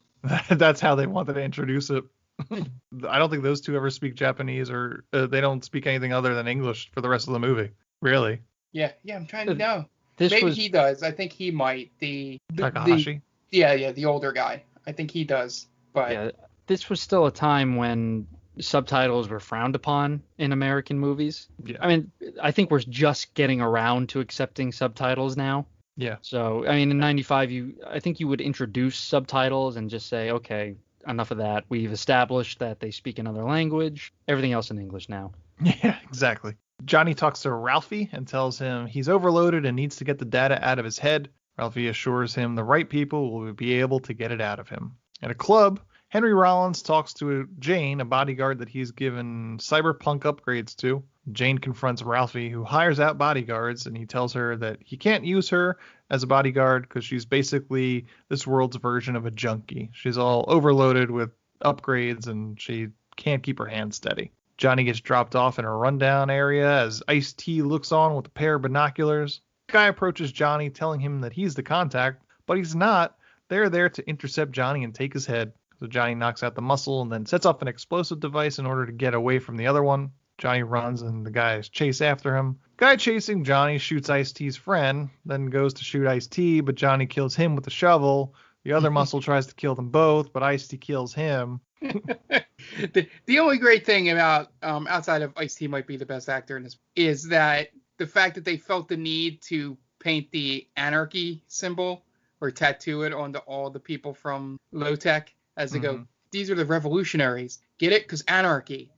That's how they wanted to introduce it. I don't think those two ever speak Japanese, or they don't speak anything other than English for the rest of the movie. Really?
Yeah, I'm trying to know. Maybe he does. I think he might.
Takahashi?
The older guy. I think he does. But
yeah, this was still a time when subtitles were frowned upon in American movies.
Yeah.
I mean, I think we're just getting around to accepting subtitles now.
Yeah.
So, I mean, in 95, I think you would introduce subtitles and just say, okay, enough of that. We've established that they speak another language. Everything else in English now.
Yeah, exactly. Johnny talks to Ralphie and tells him he's overloaded and needs to get the data out of his head. Ralphie assures him the right people will be able to get it out of him. At a club, Henry Rollins talks to Jane, a bodyguard that he's given cyberpunk upgrades to. Jane confronts Ralphie, who hires out bodyguards, and he tells her that he can't use her as a bodyguard because she's basically this world's version of a junkie. She's all overloaded with upgrades, and she can't keep her hands steady. Johnny gets dropped off in a rundown area as Ice-T looks on with a pair of binoculars. The guy approaches Johnny, telling him that he's the contact, but he's not. They're there to intercept Johnny and take his head. So Johnny knocks out the muscle and then sets off an explosive device in order to get away from the other one. Johnny runs and the guys chase after him. Guy chasing Johnny shoots Ice-T's friend, then goes to shoot Ice-T, but Johnny kills him with a shovel. The other muscle tries to kill them both, but Ice-T kills him.
The only great thing about, outside of Ice-T might be the best actor in this, is that the fact that they felt the need to paint the anarchy symbol or tattoo it onto all the people from Low Tech as they go, these are the revolutionaries. Get it? Because anarchy.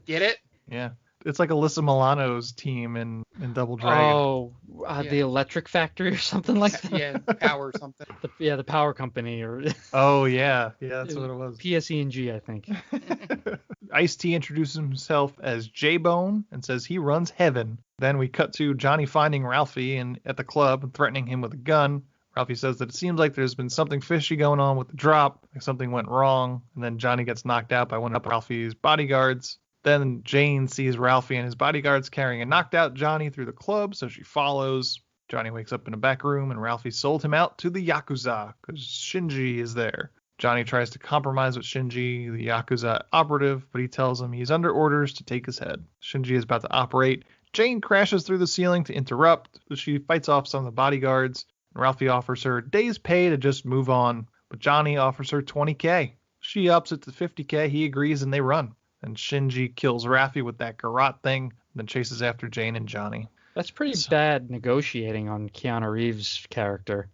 Get it?
Yeah. It's like Alyssa Milano's team in Double Dragon.
Oh, the Electric Factory or something like that.
Yeah, Power or something.
The Power Company or.
Oh yeah, that's what it was.
PSE&G, I think.
Ice-T introduces himself as J-Bone and says he runs Heaven. Then we cut to Johnny finding Ralphie at the club and threatening him with a gun. Ralphie says that it seems like there's been something fishy going on with the drop, like something went wrong, and then Johnny gets knocked out by one of Ralphie's bodyguards. Then Jane sees Ralphie and his bodyguards carrying a knocked out Johnny through the club, so she follows. Johnny wakes up in a back room and Ralphie sold him out to the Yakuza because Shinji is there. Johnny tries to compromise with Shinji, the Yakuza operative, but he tells him he's under orders to take his head. Shinji is about to operate. Jane crashes through the ceiling to interrupt, but she fights off some of the bodyguards. Ralphie offers her a day's pay to just move on, but Johnny offers her $20K. She ups it to $50K, he agrees, and they run. And Shinji kills Ralphie with that garrote thing, then chases after Jane and Johnny.
That's pretty bad negotiating on Keanu Reeves' character.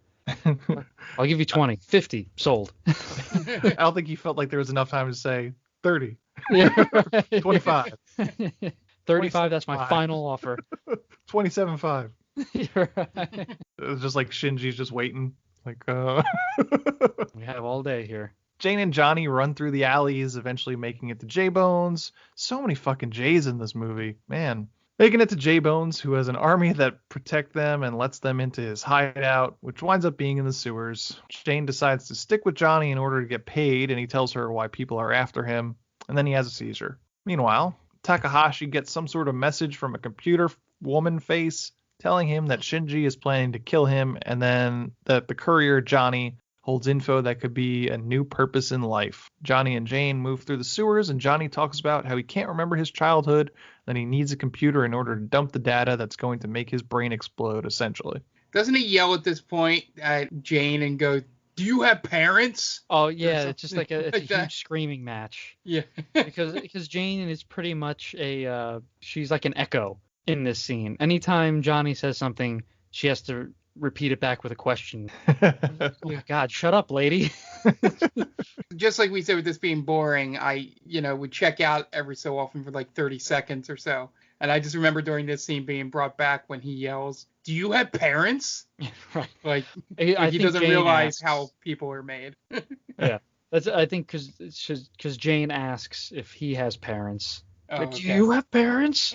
I'll give you 20. 50. Sold.
I don't think he felt like there was enough time to say 30.
Yeah, right.
25.
35, that's my final offer.
27.5.
You're right.
It was just like Shinji's just waiting. Like,
We have all day here.
Jane and Johnny run through the alleys, eventually making it to J-Bones. So many fucking J's in this movie. Man. Making it to J-Bones, who has an army that protect them and lets them into his hideout, which winds up being in the sewers. Jane decides to stick with Johnny in order to get paid, and he tells her why people are after him, and then he has a seizure. Meanwhile, Takahashi gets some sort of message from a computer woman face telling him that Shinji is planning to kill him, and then that the courier, Johnny, holds info that could be a new purpose in life. Johnny and Jane move through the sewers, and Johnny talks about how he can't remember his childhood, and he needs a computer in order to dump the data that's going to make his brain explode, essentially.
Doesn't he yell at this point at Jane and go, "Do you have parents?"
Oh, yeah, it's just like a
that.
huge screaming match.
Yeah.
because Jane is pretty much she's like an echo in this scene. Anytime Johnny says something, she has to repeat it back with a question. Oh my God, shut up, lady.
Just like we said with this being boring, I, would check out every so often for like 30 seconds or so. And I just remember during this scene being brought back when he yells, "Do you have parents?"
Right.
Like
I
he
think
doesn't
Jane
realize
asks,
how people are made.
Yeah. I think because Jane asks if he has parents.
Oh,
Like,
okay.
do you have parents?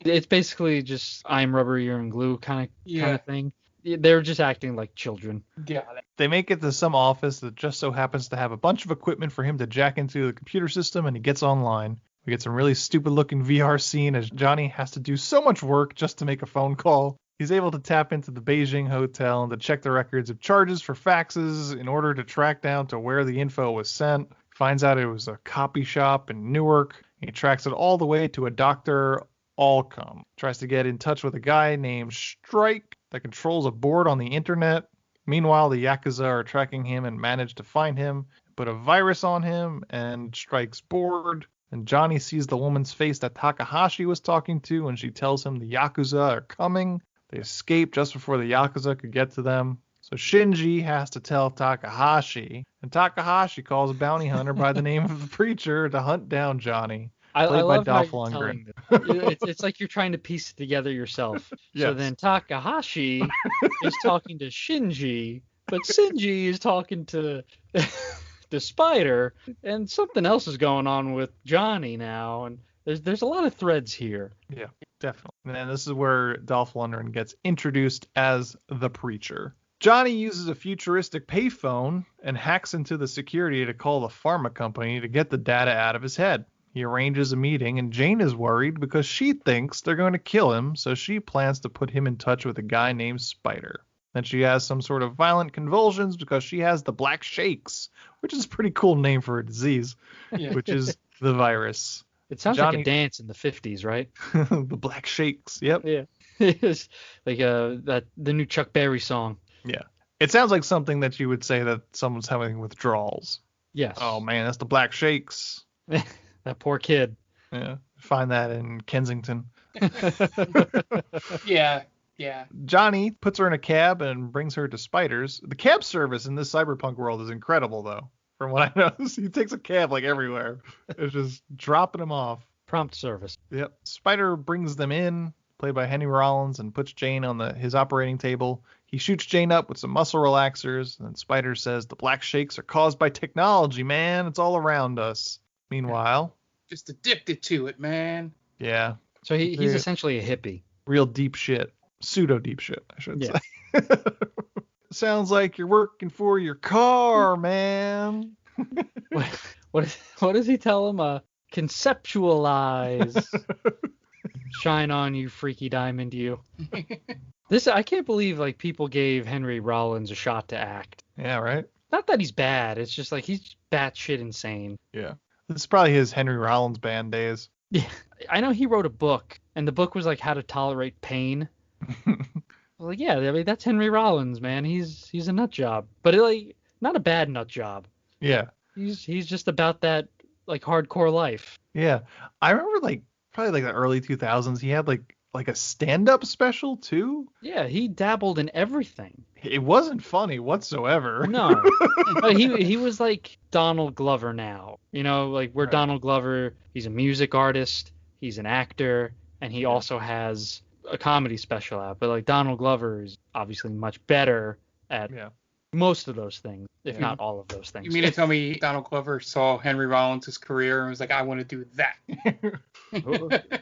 It's basically just I'm rubber, you're and glue kind of thing. They're just acting like children.
Got it.
They make it to some office that just so happens to have a bunch of equipment for him to jack into the computer system, and he gets online. We get some really stupid-looking VR scene as Johnny has to do so much work just to make a phone call. He's able to tap into the Beijing hotel and to check the records of charges for faxes in order to track down to where the info was sent. Finds out it was a copy shop in Newark. He tracks it all the way to a Dr. Allcom. Tries to get in touch with a guy named Strike that controls a board on the internet. Meanwhile, the Yakuza are tracking him and manage to find him, put a virus on him, and Strike's bored. And Johnny sees the woman's face that Takahashi was talking to, and she tells him the Yakuza are coming. They escape just before the Yakuza could get to them. So Shinji has to tell Takahashi, and Takahashi calls a bounty hunter by the name of the Preacher to hunt down Johnny.
I
Played
love
by
how
Dolph
you're
Lundgren.
telling this. It's like you're trying to piece it together yourself.
Yes.
So then Takahashi is talking to Shinji, but Shinji is talking to the Spider, and something else is going on with Johnny now, and there's a lot of threads here.
Yeah, definitely. And this is where Dolph Lundgren gets introduced as the Preacher. Johnny uses a futuristic payphone and hacks into the security to call the pharma company to get the data out of his head. He arranges a meeting, and Jane is worried because she thinks they're going to kill him, so she plans to put him in touch with a guy named Spider. Then she has some sort of violent convulsions because she has the Black Shakes, which is a pretty cool name for a disease, which is the virus.
It sounds like a dance in the 50s, right?
The Black Shakes, yep.
Yeah. It's like the new Chuck Berry song.
Yeah. It sounds like something that you would say that someone's having withdrawals.
Yes.
Oh, man, that's the Black Shakes.
That poor kid.
Yeah. Find that in Kensington.
Yeah.
Johnny puts her in a cab and brings her to Spider's. The cab service in this cyberpunk world is incredible, though. From what I know, he takes a cab like everywhere. It's just dropping him off.
Prompt service.
Yep. Spider brings them in, played by Henry Rollins, and puts Jane on his operating table. He shoots Jane up with some muscle relaxers, and then Spider says, "The black shakes are caused by technology, man. It's all around us." Meanwhile...
Just addicted to it, man.
Yeah.
So he's essentially a hippie.
Real deep shit. Pseudo deep shit, I should say. Sounds like you're working for your car, man.
What does he tell him? Conceptualize. Shine on, you freaky diamond, you. I can't believe like people gave Henry Rollins a shot to act.
Yeah, right?
Not that he's bad. It's just like he's batshit insane.
Yeah. This is probably his Henry Rollins band days.
Yeah. I know he wrote a book, and the book was like How to Tolerate Pain. Like, yeah, I mean, that's Henry Rollins, man. He's a nut job. But like not a bad nut job.
Yeah.
He's just about that like hardcore life.
Yeah. I remember like probably like the early 2000s he had like a stand-up special too.
Yeah, he dabbled in everything.
It wasn't funny whatsoever.
No. But he was like Donald Glover now. You know, like where Donald Glover, he's a music artist, he's an actor, and he also has a comedy special out. But like Donald Glover is obviously much better at most of those things, if not all of those things.
You mean to tell me Donald Glover saw Henry Rollins' career and was like, I want to do that?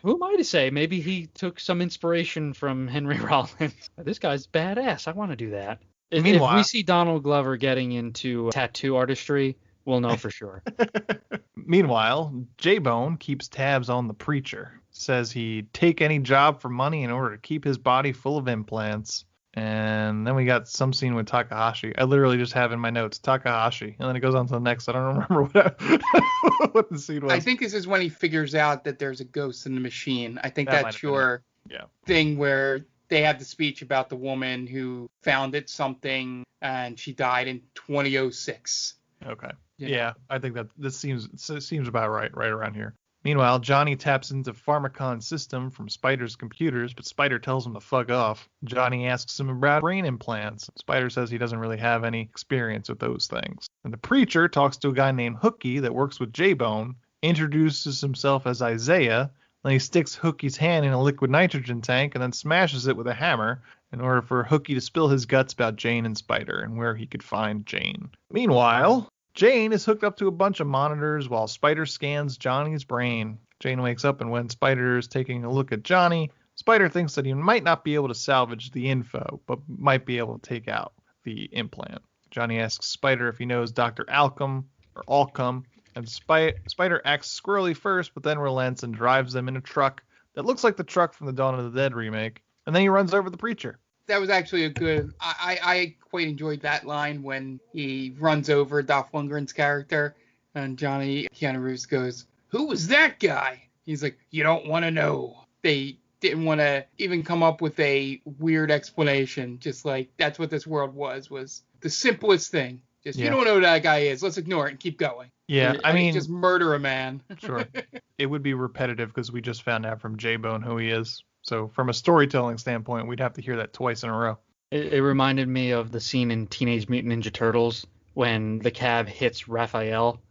Who am I to say? Maybe he took some inspiration from Henry Rollins. This guy's badass. I want to do that. If we see Donald Glover getting into tattoo artistry, we'll know for sure.
Meanwhile, J-Bone keeps tabs on the preacher. Says he'd take any job for money in order to keep his body full of implants. And then we got some scene with Takahashi. I literally just have in my notes Takahashi, and then it goes on to the next. I don't remember what the scene was.
I think this is when he figures out that there's a ghost in the machine. I think that's your thing where they have the speech about the woman who founded something and she died in 2006.
Okay. Yeah, I think that this seems about right around here. Meanwhile, Johnny taps into Pharmacon's system from Spider's computers, but Spider tells him to fuck off. Johnny asks him about brain implants. Spider says he doesn't really have any experience with those things. And the preacher talks to a guy named Hookie that works with J-Bone, introduces himself as Isaiah, then he sticks Hookie's hand in a liquid nitrogen tank and then smashes it with a hammer in order for Hookie to spill his guts about Jane and Spider and where he could find Jane. Meanwhile, Jane is hooked up to a bunch of monitors while Spider scans Johnny's brain. Jane wakes up, and when Spider is taking a look at Johnny, Spider thinks that he might not be able to salvage the info, but might be able to take out the implant. Johnny asks Spider if he knows Dr. Alcom, and Spider acts squirrely first, but then relents and drives them in a truck that looks like the truck from the Dawn of the Dead remake, and then he runs over the preacher.
That was actually a good... I quite enjoyed that line when he runs over Dolph Lundgren's character, and Keanu Reeves goes, "Who was that guy?" He's like, "You don't want to know." They didn't want to even come up with a weird explanation. Just like, that's what this world was the simplest thing. Just, you don't know who that guy is. Let's ignore it and keep going.
Yeah, I mean...
just murder a man.
Sure. It would be repetitive because we just found out from J-Bone who he is. So from a storytelling standpoint, we'd have to hear that twice in a row.
It reminded me of the scene in Teenage Mutant Ninja Turtles when the cab hits Raphael.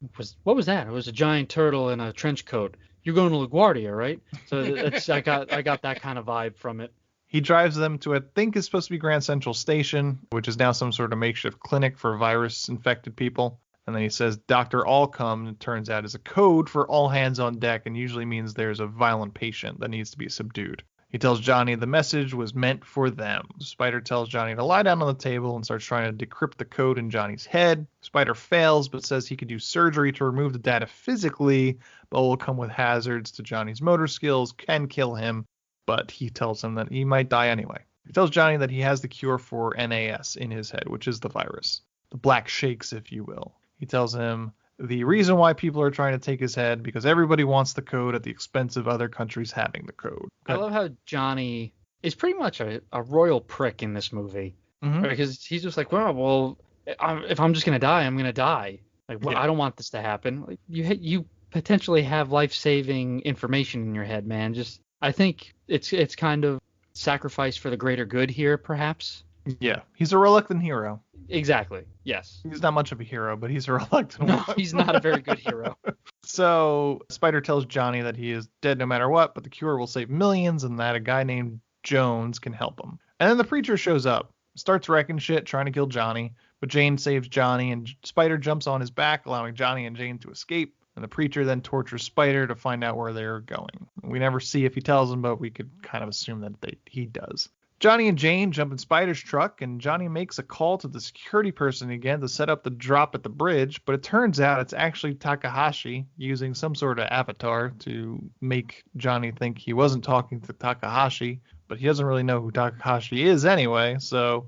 What was that? It was a giant turtle in a trench coat. You're going to LaGuardia, right? So I got that kind of vibe from it.
He drives them to, I think is supposed to be Grand Central Station, which is now some sort of makeshift clinic for virus-infected people. And then he says Dr. Allcom, it turns out, is a code for all hands on deck and usually means there's a violent patient that needs to be subdued. He tells Johnny the message was meant for them. Spider tells Johnny to lie down on the table and starts trying to decrypt the code in Johnny's head. Spider fails, but says he could do surgery to remove the data physically, but will come with hazards to Johnny's motor skills, can kill him, but he tells him that he might die anyway. He tells Johnny that he has the cure for NAS in his head, which is the virus. The black shakes, if you will. He tells him the reason why people are trying to take his head because everybody wants the code at the expense of other countries having the code.
I love how Johnny is pretty much a royal prick in this movie. Mm-hmm. Because he's just like, well, if I'm just going to die, I'm going to die. Like, well, I don't want this to happen. Like, you potentially have life-saving information in your head, man. I think it's kind of sacrifice for the greater good here, perhaps.
Yeah, he's a reluctant hero.
Exactly. Yes.
He's not much of a hero, but he's a reluctant
No,
one.
he's not a very good hero.
So Spider tells Johnny that he is dead no matter what, but the cure will save millions and that a guy named Jones can help him. And then the preacher shows up, starts wrecking shit, trying to kill Johnny, but Jane saves Johnny and Spider jumps on his back, allowing Johnny and Jane to escape. And the preacher then tortures Spider to find out where they're going. We never see if he tells him, but we could kind of assume that he does. Johnny and Jane jump in Spider's truck, and Johnny makes a call to the security person again to set up the drop at the bridge, but it turns out it's actually Takahashi using some sort of avatar to make Johnny think he wasn't talking to Takahashi, but he doesn't really know who Takahashi is anyway, so...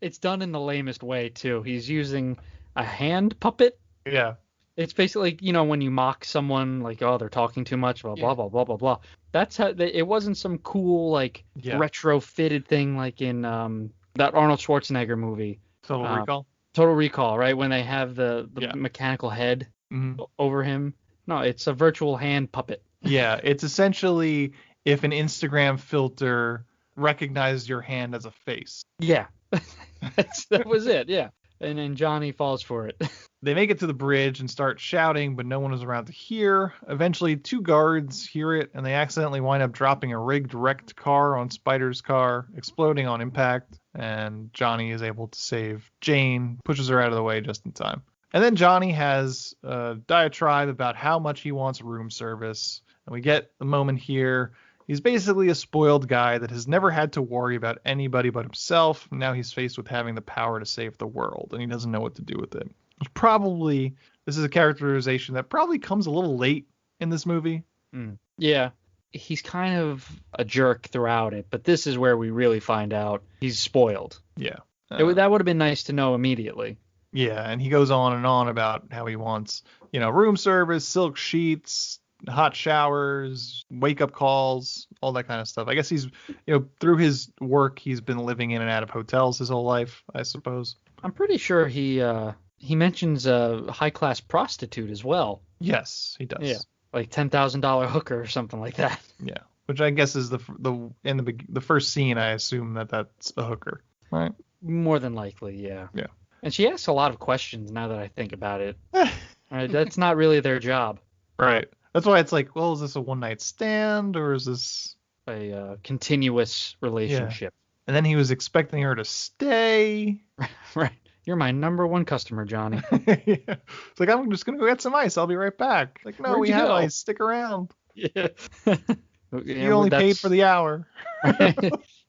It's done in the lamest way, too. He's using a hand puppet.
Yeah.
It's basically, when you mock someone, like, oh, they're talking too much, blah, blah, blah, blah, blah, blah. That's how it wasn't some cool, retrofitted thing like in that Arnold Schwarzenegger movie.
Total Recall?
Total Recall, right? When they have the mechanical head over him. No, it's a virtual hand puppet.
Yeah, it's essentially if an Instagram filter recognized your hand as a face.
Yeah, that was it, yeah. And then Johnny falls for it.
They make it to the bridge and start shouting, but no one is around to hear. Eventually, 2 guards hear it, and they accidentally wind up dropping a rigged wrecked car on Spider's car, exploding on impact, and Johnny is able to save Jane, pushes her out of the way just in time. And then Johnny has a diatribe about how much he wants room service, and we get the moment here. He's basically a spoiled guy that has never had to worry about anybody but himself. Now he's faced with having the power to save the world, and he doesn't know what to do with it. This is a characterization that probably comes a little late in this movie.
Yeah, he's kind of a jerk throughout it, but this is where we really find out he's spoiled.
Yeah.
That would have been nice to know immediately.
Yeah, and he goes on and on about how he wants, room service, silk sheets, hot showers, wake up calls, all that kind of stuff. I guess he's, through his work, he's been living in and out of hotels his whole life, I suppose.
I'm pretty sure he mentions a high class prostitute as well.
Yes, he does.
Yeah, like $10,000 hooker or something like that.
Yeah, which I guess is the first scene. I assume that's a hooker, right?
More than likely, yeah.
Yeah.
And she asks a lot of questions now that I think about it. Right, that's not really their job.
Right. That's why it's like, well, is this a one-night stand or is this
a continuous relationship?
Yeah. And then he was expecting her to stay.
Right. You're my number one customer, Johnny.
Yeah. It's like, I'm just going to go get some ice. I'll be right back. Like, no, we have ice. Stick around.
Yeah.
You only paid for the hour.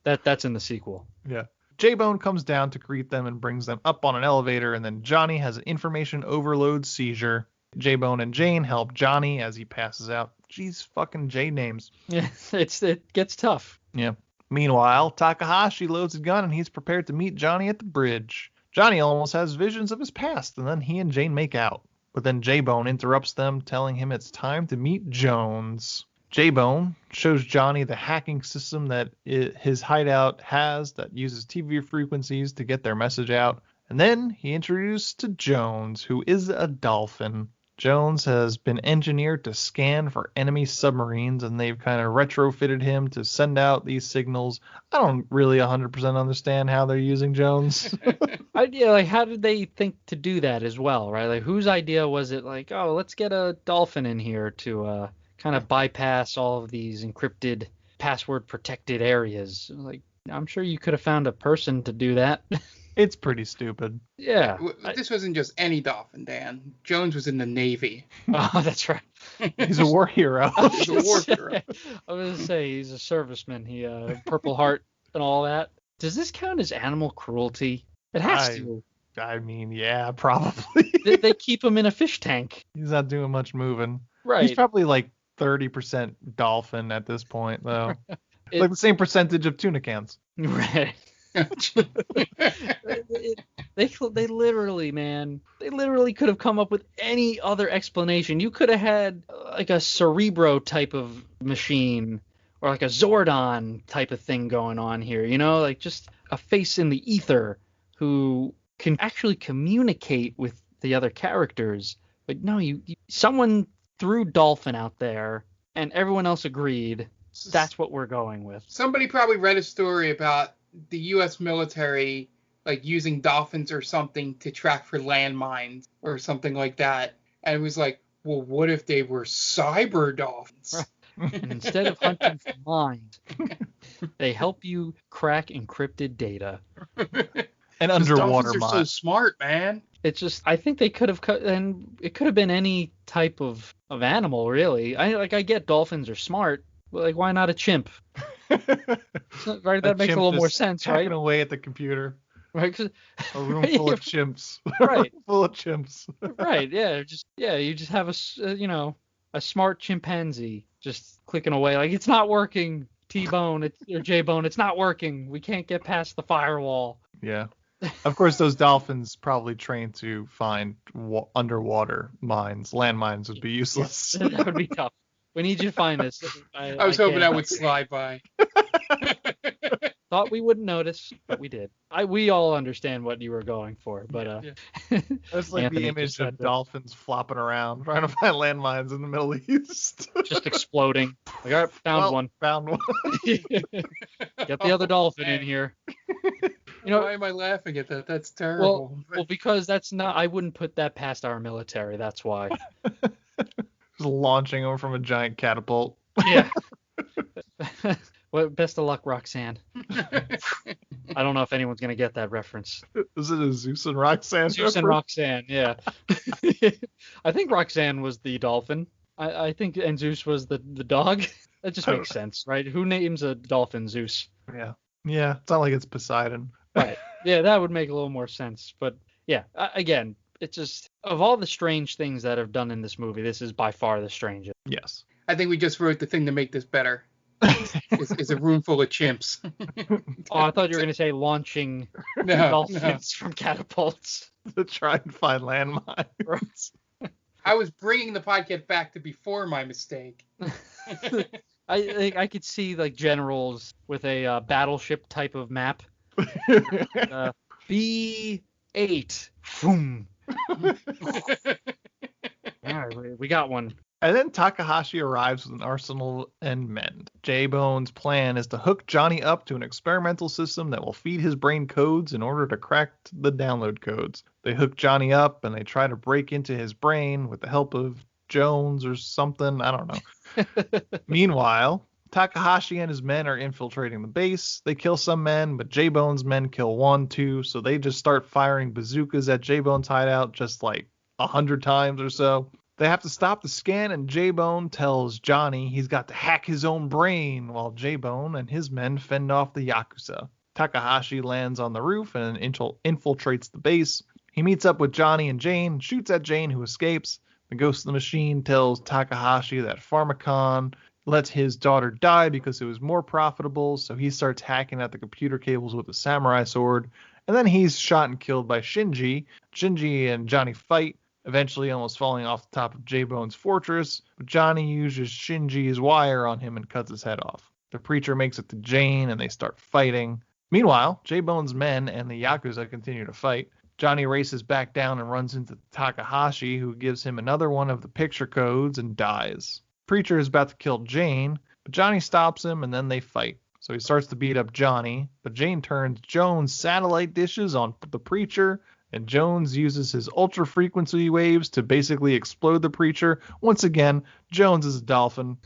That's in the sequel.
Yeah. J-Bone comes down to greet them and brings them up on an elevator, and then Johnny has an information overload seizure. J-Bone and Jane help Johnny as he passes out. Jeez, fucking J names.
Yeah, it gets tough.
Yeah. Meanwhile, Takahashi loads a gun and he's prepared to meet Johnny at the bridge. Johnny almost has visions of his past, and then he and Jane make out. But then J-Bone interrupts them, telling him it's time to meet Jones. J-Bone shows Johnny the hacking system that his hideout has that uses TV frequencies to get their message out. And then he introduced to Jones, who is a dolphin. Jones has been engineered to scan for enemy submarines, and they've kind of retrofitted him to send out these signals. I don't really 100% understand how they're using Jones.
How did they think to do that as well, right? Like, whose idea was it? Like, oh, let's get a dolphin in here to kind of bypass all of these encrypted, password-protected areas. Like, I'm sure you could have found a person to do that.
It's pretty stupid.
Yeah.
This wasn't just any dolphin, Dan. Jones was in the Navy.
Oh, that's right.
He's a war hero.
He's a war hero.
I was going to say, he's a serviceman. He Purple Heart and all that. Does this count as animal cruelty? It has to.
I mean, yeah, probably.
They keep him in a fish tank.
He's not doing much moving.
Right.
He's probably like 30% dolphin at this point, though. Like the same percentage of tuna cans.
Right. They literally could have come up with any other explanation. You could have had like a Cerebro type of machine or like a Zordon type of thing going on here, like just a face in the ether who can actually communicate with the other characters. But no, someone threw dolphin out there and everyone else agreed. That's what we're going with.
Somebody probably read a story about the U.S. military like using dolphins or something to track for landmines or something like that. And it was like, well, what if they were cyber dolphins?
And instead of hunting for mines, they help you crack encrypted data.
And underwater
dolphins are so smart, man.
It's just, I think they could have cut, and it could have been any type of animal, really. I get dolphins are smart, but like, why not a chimp? Right, that makes a little more sense, right?
Hacking away at the computer.
Right,
a room full of chimps.
Right,
full of chimps.
Right, yeah, you just have a smart chimpanzee just clicking away like it's not working. T-Bone, or J-Bone, it's not working. We can't get past the firewall.
Yeah. Of course, those dolphins probably trained to find underwater mines. Landmines would be useless.
Yeah, that would be tough. We need you to find this.
I was hoping I would slide by.
Thought we wouldn't notice, but we did. We all understand what you were going for, but
that's like the image of dolphins flopping around trying to find landmines in the Middle East,
just exploding. Like, all right, found one. Get the other dolphin in here.
Why am I laughing at that? That's terrible.
Well, because that's not. I wouldn't put that past our military. That's why.
Just launching them from a giant catapult.
Yeah. Well, best of luck, Roxanne. I don't know if anyone's gonna get that reference.
Is it a Zeus and Roxanne?
Zeus and Roxanne, yeah. I think Roxanne was the dolphin. I think, and Zeus was the dog. That just makes sense, right? Who names a dolphin Zeus?
Yeah. Yeah, it's not like it's Poseidon.
Right. Yeah, that would make a little more sense. But yeah, again, it's just, of all the strange things that have done in this movie, this is by far the strangest.
Yes.
I think we just wrote the thing to make this better. Is a room full of chimps.
Oh, I thought you were going to say launching dolphins from catapults.
To try and find landmines.
I was bringing the podcast back to before my mistake.
I could see like generals with a battleship type of map. B8. Boom. All right, we got one.
And then Takahashi arrives with an arsenal and men. J-Bone's plan is to hook Johnny up to an experimental system that will feed his brain codes in order to crack the download codes. They hook Johnny up and they try to break into his brain with the help of Jones or something. I don't know. Meanwhile, Takahashi and his men are infiltrating the base. They kill some men, but J-Bone's men kill one, too. So they just start firing bazookas at J-Bone's hideout just like 100 times or so. They have to stop the scan, and J-Bone tells Johnny he's got to hack his own brain, while J-Bone and his men fend off the Yakuza. Takahashi lands on the roof and infiltrates the base. He meets up with Johnny and Jane, shoots at Jane, who escapes. The ghost of the machine tells Takahashi that Pharmacon let his daughter die because it was more profitable, so he starts hacking at the computer cables with a samurai sword. And then he's shot and killed by Shinji. Shinji and Johnny fight, eventually almost falling off the top of J-Bone's fortress, but Johnny uses Shinji's wire on him and cuts his head off. The preacher makes it to Jane and they start fighting. Meanwhile, J-Bone's men and the Yakuza continue to fight. Johnny races back down and runs into Takahashi, who gives him another one of the picture codes and dies. Preacher is about to kill Jane, but Johnny stops him and then they fight. So he starts to beat up Johnny, but Jane turns Jones' satellite dishes on the preacher, and Jones uses his ultra frequency waves to basically explode the preacher. Once again, Jones is a dolphin.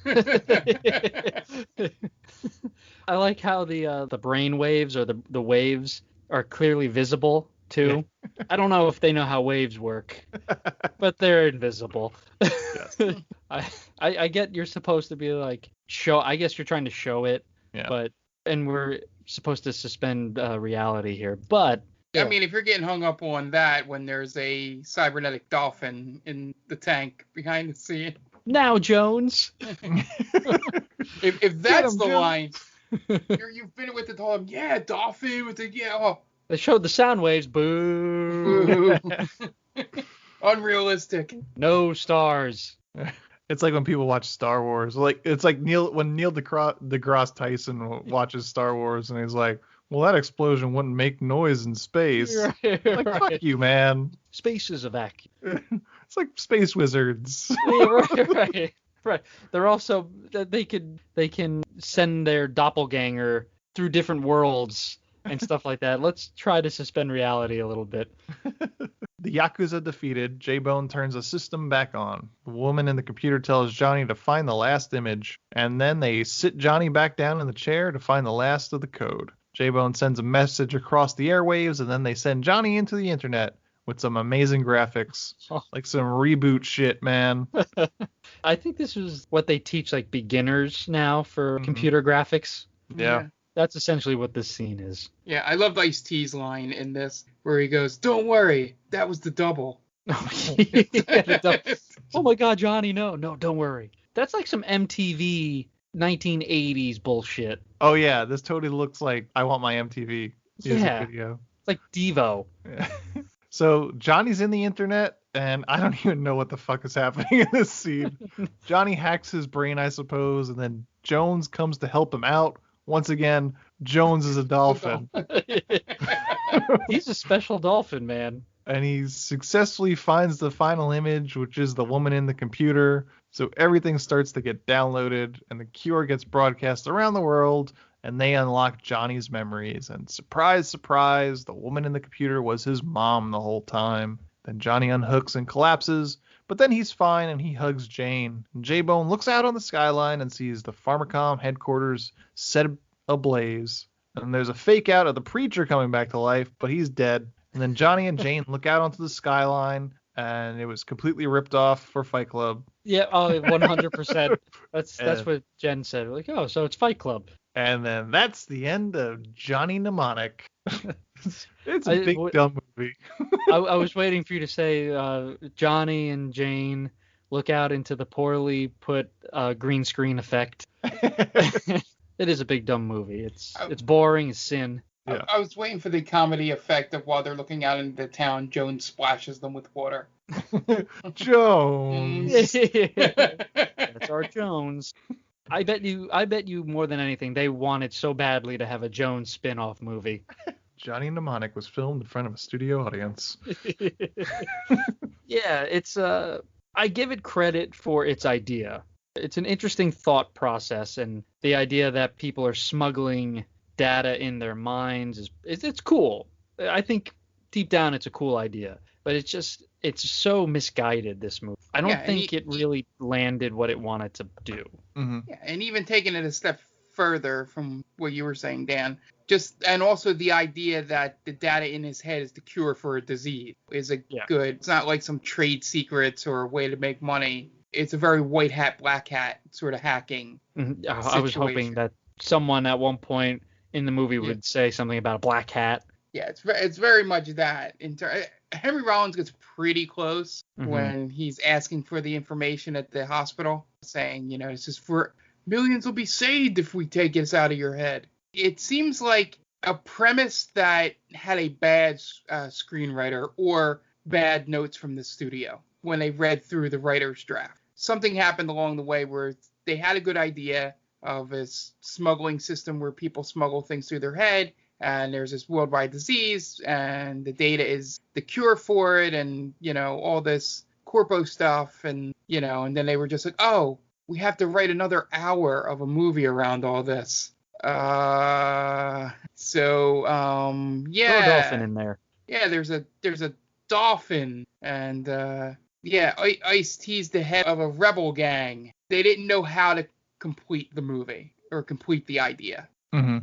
I like how the brain waves or the waves are clearly visible too. Yeah. I don't know if they know how waves work, but they're invisible. Yes. I get you're supposed to be like show. I guess you're trying to show it, yeah. And we're supposed to suspend reality here, but.
I mean, if you're getting hung up on that when there's a cybernetic dolphin in the tank behind the scene.
Now, Jones.
if that's the line, you've been with it all. Yeah, dolphin with the Oh.
They showed the sound waves. Boo.
Unrealistic.
No stars.
It's like when people watch Star Wars. Like it's like when Neil deGrasse Tyson watches Star Wars and he's like, well, that explosion wouldn't make noise in space. Right, like,
right.
Fuck you, man.
Space is a vacuum.
It's like space wizards.
Yeah, right. They're also they can send their doppelganger through different worlds and stuff like that. Let's try to suspend reality a little bit.
The Yakuza defeated, J-Bone turns the system back on. The woman in the computer tells Johnny to find the last image, and then they sit Johnny back down in the chair to find the last of the code. J-Bone sends a message across the airwaves, and then they send Johnny into the internet with some amazing graphics. Like some reboot shit, man.
I think this is what they teach like beginners now for computer graphics.
Yeah.
That's essentially what this scene is.
Yeah, I loved Ice-T's line in this, where he goes, "Don't worry, that was the double."
Oh my God, Johnny, no, don't worry. That's like some MTV 1980s bullshit.
Oh yeah, this totally looks like I Want My MTV music video.
It's like Devo.
Yeah. So Johnny's in the internet, and I don't even know what the fuck is happening in this scene. Johnny hacks his brain, I suppose, and then Jones comes to help him out. Once again, Jones is a dolphin.
He's a special dolphin, man.
And he successfully finds the final image, which is the woman in the computer. So everything starts to get downloaded, and the cure gets broadcast around the world, and they unlock Johnny's memories. And surprise, surprise, the woman in the computer was his mom the whole time. Then Johnny unhooks and collapses, but then he's fine and he hugs Jane. And J-Bone looks out on the skyline and sees the Pharmacom headquarters set ablaze. And there's a fake out of the preacher coming back to life, but he's dead. And then Johnny and Jane look out onto the skyline, and it was completely ripped off for Fight Club.
Yeah, 100%. That's what Jen said. Like, oh, so it's Fight Club.
And then that's the end of Johnny Mnemonic. It's a big dumb movie.
I was waiting for you to say Johnny and Jane look out into the poorly put green screen effect. It is a big dumb movie. It's boring as sin.
Yeah. I was waiting for the comedy effect of while they're looking out into the town, Jones splashes them with water.
Jones.
That's our Jones. I bet you more than anything they wanted so badly to have a Jones spin-off movie.
Johnny Mnemonic was filmed in front of a studio audience.
Yeah, it's I give it credit for its idea. It's an interesting thought process, and the idea that people are smuggling data in their minds it's cool. I think deep down it's a cool idea, but it's so misguided, this movie. I don't think it really landed what it wanted to do.
Mm-hmm.
Yeah, and even taking it a step further from what you were saying, Dan, and also the idea that the data in his head is the cure for a disease is good. It's not like some trade secrets or a way to make money. It's a very white hat, black hat sort of hacking.
Mm-hmm. I was hoping that someone at one point in the movie would say something about a black hat.
Yeah, it's very much that. Henry Rollins gets pretty close when he's asking for the information at the hospital, saying, it's just for millions will be saved if we take this out of your head. It seems like a premise that had a bad screenwriter or bad notes from the studio when they read through the writer's draft. Something happened along the way where they had a good idea of this smuggling system where people smuggle things through their head, and there's this worldwide disease, and the data is the cure for it, and, all this corpo stuff, and, and then they were just like, oh, we have to write another hour of a movie around all this.
Throw a dolphin in there.
Yeah, there's a dolphin, and, Ice-T's the head of a rebel gang. They didn't know how to complete the movie or complete the idea.
Mm-hmm.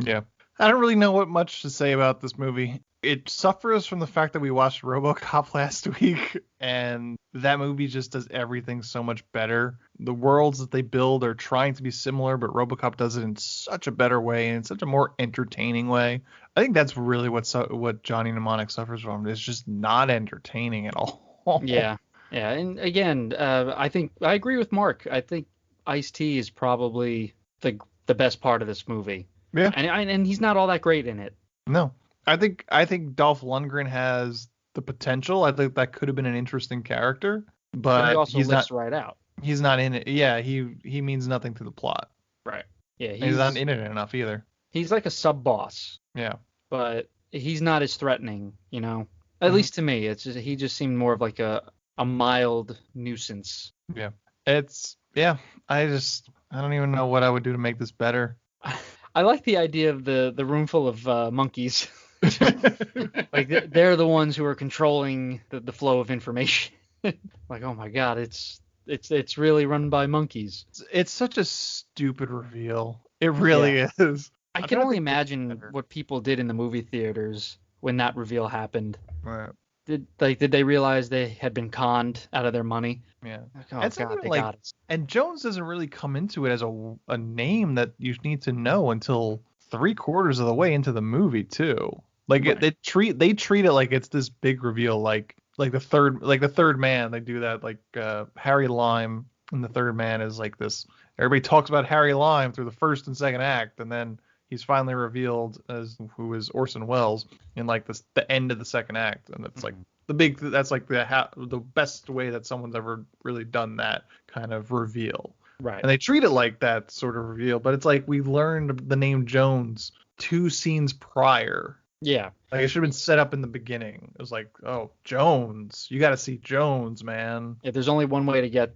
Yeah. I don't really know what much to say about this movie. It suffers from the fact that we watched RoboCop last week, and that movie just does everything so much better. The worlds that they build are trying to be similar, but RoboCop does it in such a better way and in such a more entertaining way. I think that's really what Johnny Mnemonic suffers from. It's just not entertaining at all.
Yeah. And again, I think I agree with Mark. I think Ice-T is probably the best part of this movie.
Yeah.
And he's not all that great in it.
No. I think Dolph Lundgren has the potential. I think that could have been an interesting character, but
he also lifts right out.
He's not in it. Yeah, he means nothing to the plot.
Right. Yeah,
he's not in it enough either.
He's like a sub boss.
Yeah.
But he's not as threatening, At least to me, he just seemed more of like a mild nuisance.
Yeah. I don't even know what I would do to make this better.
I like the idea of the room full of monkeys. Like they're the ones who are controlling the flow of information. Like, oh my god, it's really run by monkeys.
It's such a stupid reveal. It really is.
I can only imagine what people did in the movie theaters when that reveal happened.
Right.
Did they realize they had been conned out of their money?
Yeah.
Like, oh god, they got us.
And Jones doesn't really come into it as a name that you need to know until 3/4 of the way into the movie too. Like
Right.
they treat it like it's this big reveal, like the third man. They do that, like Harry Lime in the Third Man is like this. Everybody talks about Harry Lime through the first and second act, and then he's finally revealed as who is Orson Welles in like the end of the second act, and it's like that's like the best way that someone's ever really done that kind of reveal.
Right.
And they treat it like that sort of reveal, but it's like we learned the name Jones 2 scenes prior.
Yeah.
Like it should have been set up in the beginning. It was like, oh, Jones, you got to see Jones, man.
Yeah, there's only one way to get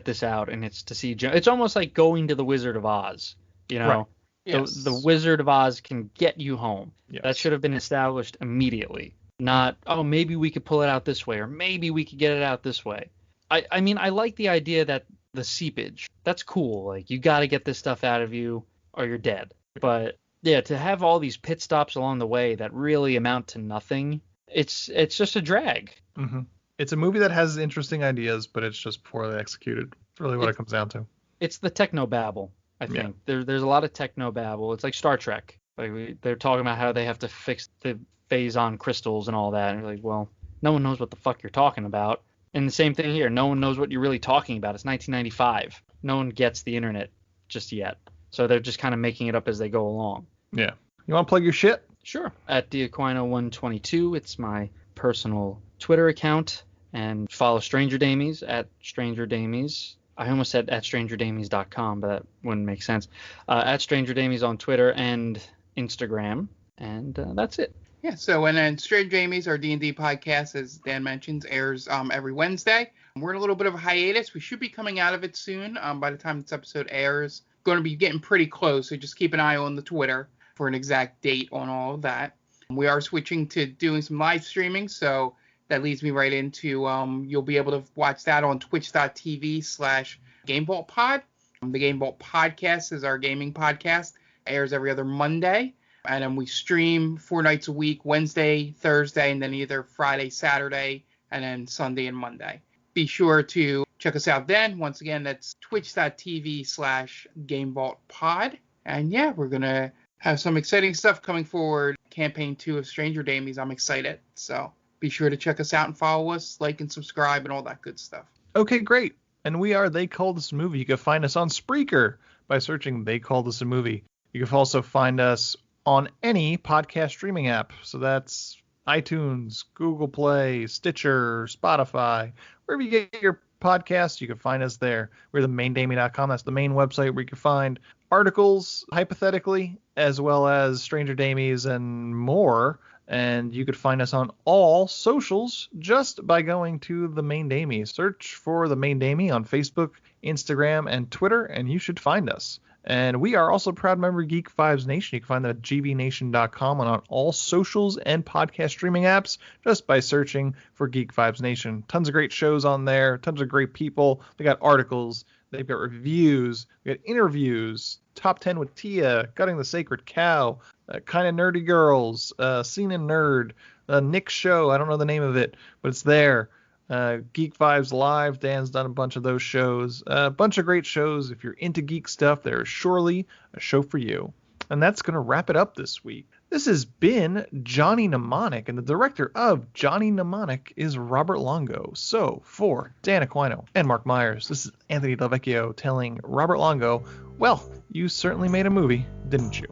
this out, and it's to see Jones. It's almost like going to the Wizard of Oz, you know.
Right.
Yes.
The Wizard of Oz can get you home.
Yes.
That should have been established immediately. Not, oh, maybe we could pull it out this way, or maybe we could get it out this way. I mean, I like the idea that the seepage, that's cool. Like, you got to get this stuff out of you or you're dead. But, yeah, to have all these pit stops along the way that really amount to nothing, it's just a drag.
Mm-hmm. It's a movie that has interesting ideas, but it's just poorly executed. It's really what it comes down to.
It's the technobabble, I think. Yeah. There's a lot of technobabble. It's like Star Trek. Like they're talking about how they have to fix the phase-on crystals and all that. And you're like, well, no one knows what the fuck you're talking about. And the same thing here. No one knows what you're really talking about. It's 1995. No one gets the internet just yet. So they're just kind of making it up as they go along.
Yeah. You want to plug your shit?
Sure. At Diaquino122. It's my personal Twitter account. And follow Stranger Damies at Stranger Damies. I almost said at strangerdamies.com, but that wouldn't make sense. At Stranger Damies on Twitter and Instagram. And that's it.
Yeah, so and then Stranger Damies, our D&D podcast, as Dan mentions, airs every Wednesday. We're in a little bit of a hiatus. We should be coming out of it soon. By the time this episode airs, going to be getting pretty close, so just keep an eye on the Twitter for an exact date on all of that. We are switching to doing some live streaming, so that leads me right into you'll be able to watch that on twitch.tv/GameVaultPod. The Game Vault Podcast is our gaming podcast. It airs every other Monday. And then we stream 4 nights a week, Wednesday, Thursday, and then either Friday, Saturday, and then Sunday and Monday. Be sure to check us out then. Once again, that's twitch.tv/GameVaultPod. And yeah, we're going to have some exciting stuff coming forward. Campaign 2 of Stranger Damies. I'm excited. So be sure to check us out and follow us, like and subscribe, and all that good stuff.
Okay, great. And we are They Call This a Movie. You can find us on Spreaker by searching They Call This a Movie. You can also find us on any podcast streaming app. So that's iTunes, Google Play, Stitcher, Spotify, wherever you get your podcasts, you can find us there. We're the maindamie.com. That's the main website where you can find articles, hypothetically, as well as Stranger Damies and more. And you could find us on all socials just by going to The Main Damie. Search for The Main Damie on Facebook, Instagram, and Twitter, and you should find us. And we are also a proud member of Geek Vibes Nation. You can find that at gvnation.com and on all socials and podcast streaming apps just by searching for Geek Vibes Nation. Tons of great shows on there, tons of great people. They got articles, they've got reviews, we got interviews, Top 10 with Tia, Gutting the Sacred Cow, Kind of Nerdy Girls, Scene and Nerd, Nick's Show, I don't know the name of it, but it's there. Geek Vibes Live, Dan's done a bunch of those shows. A bunch of great shows. If you're into geek stuff, there is surely a show for you. And that's going to wrap it up this week. This has been Johnny Mnemonic, and the director of Johnny Mnemonic is Robert Longo. So, for Dan Aquino and Mark Myers, this is Anthony Del Vecchio telling Robert Longo, well, you certainly made a movie, didn't you?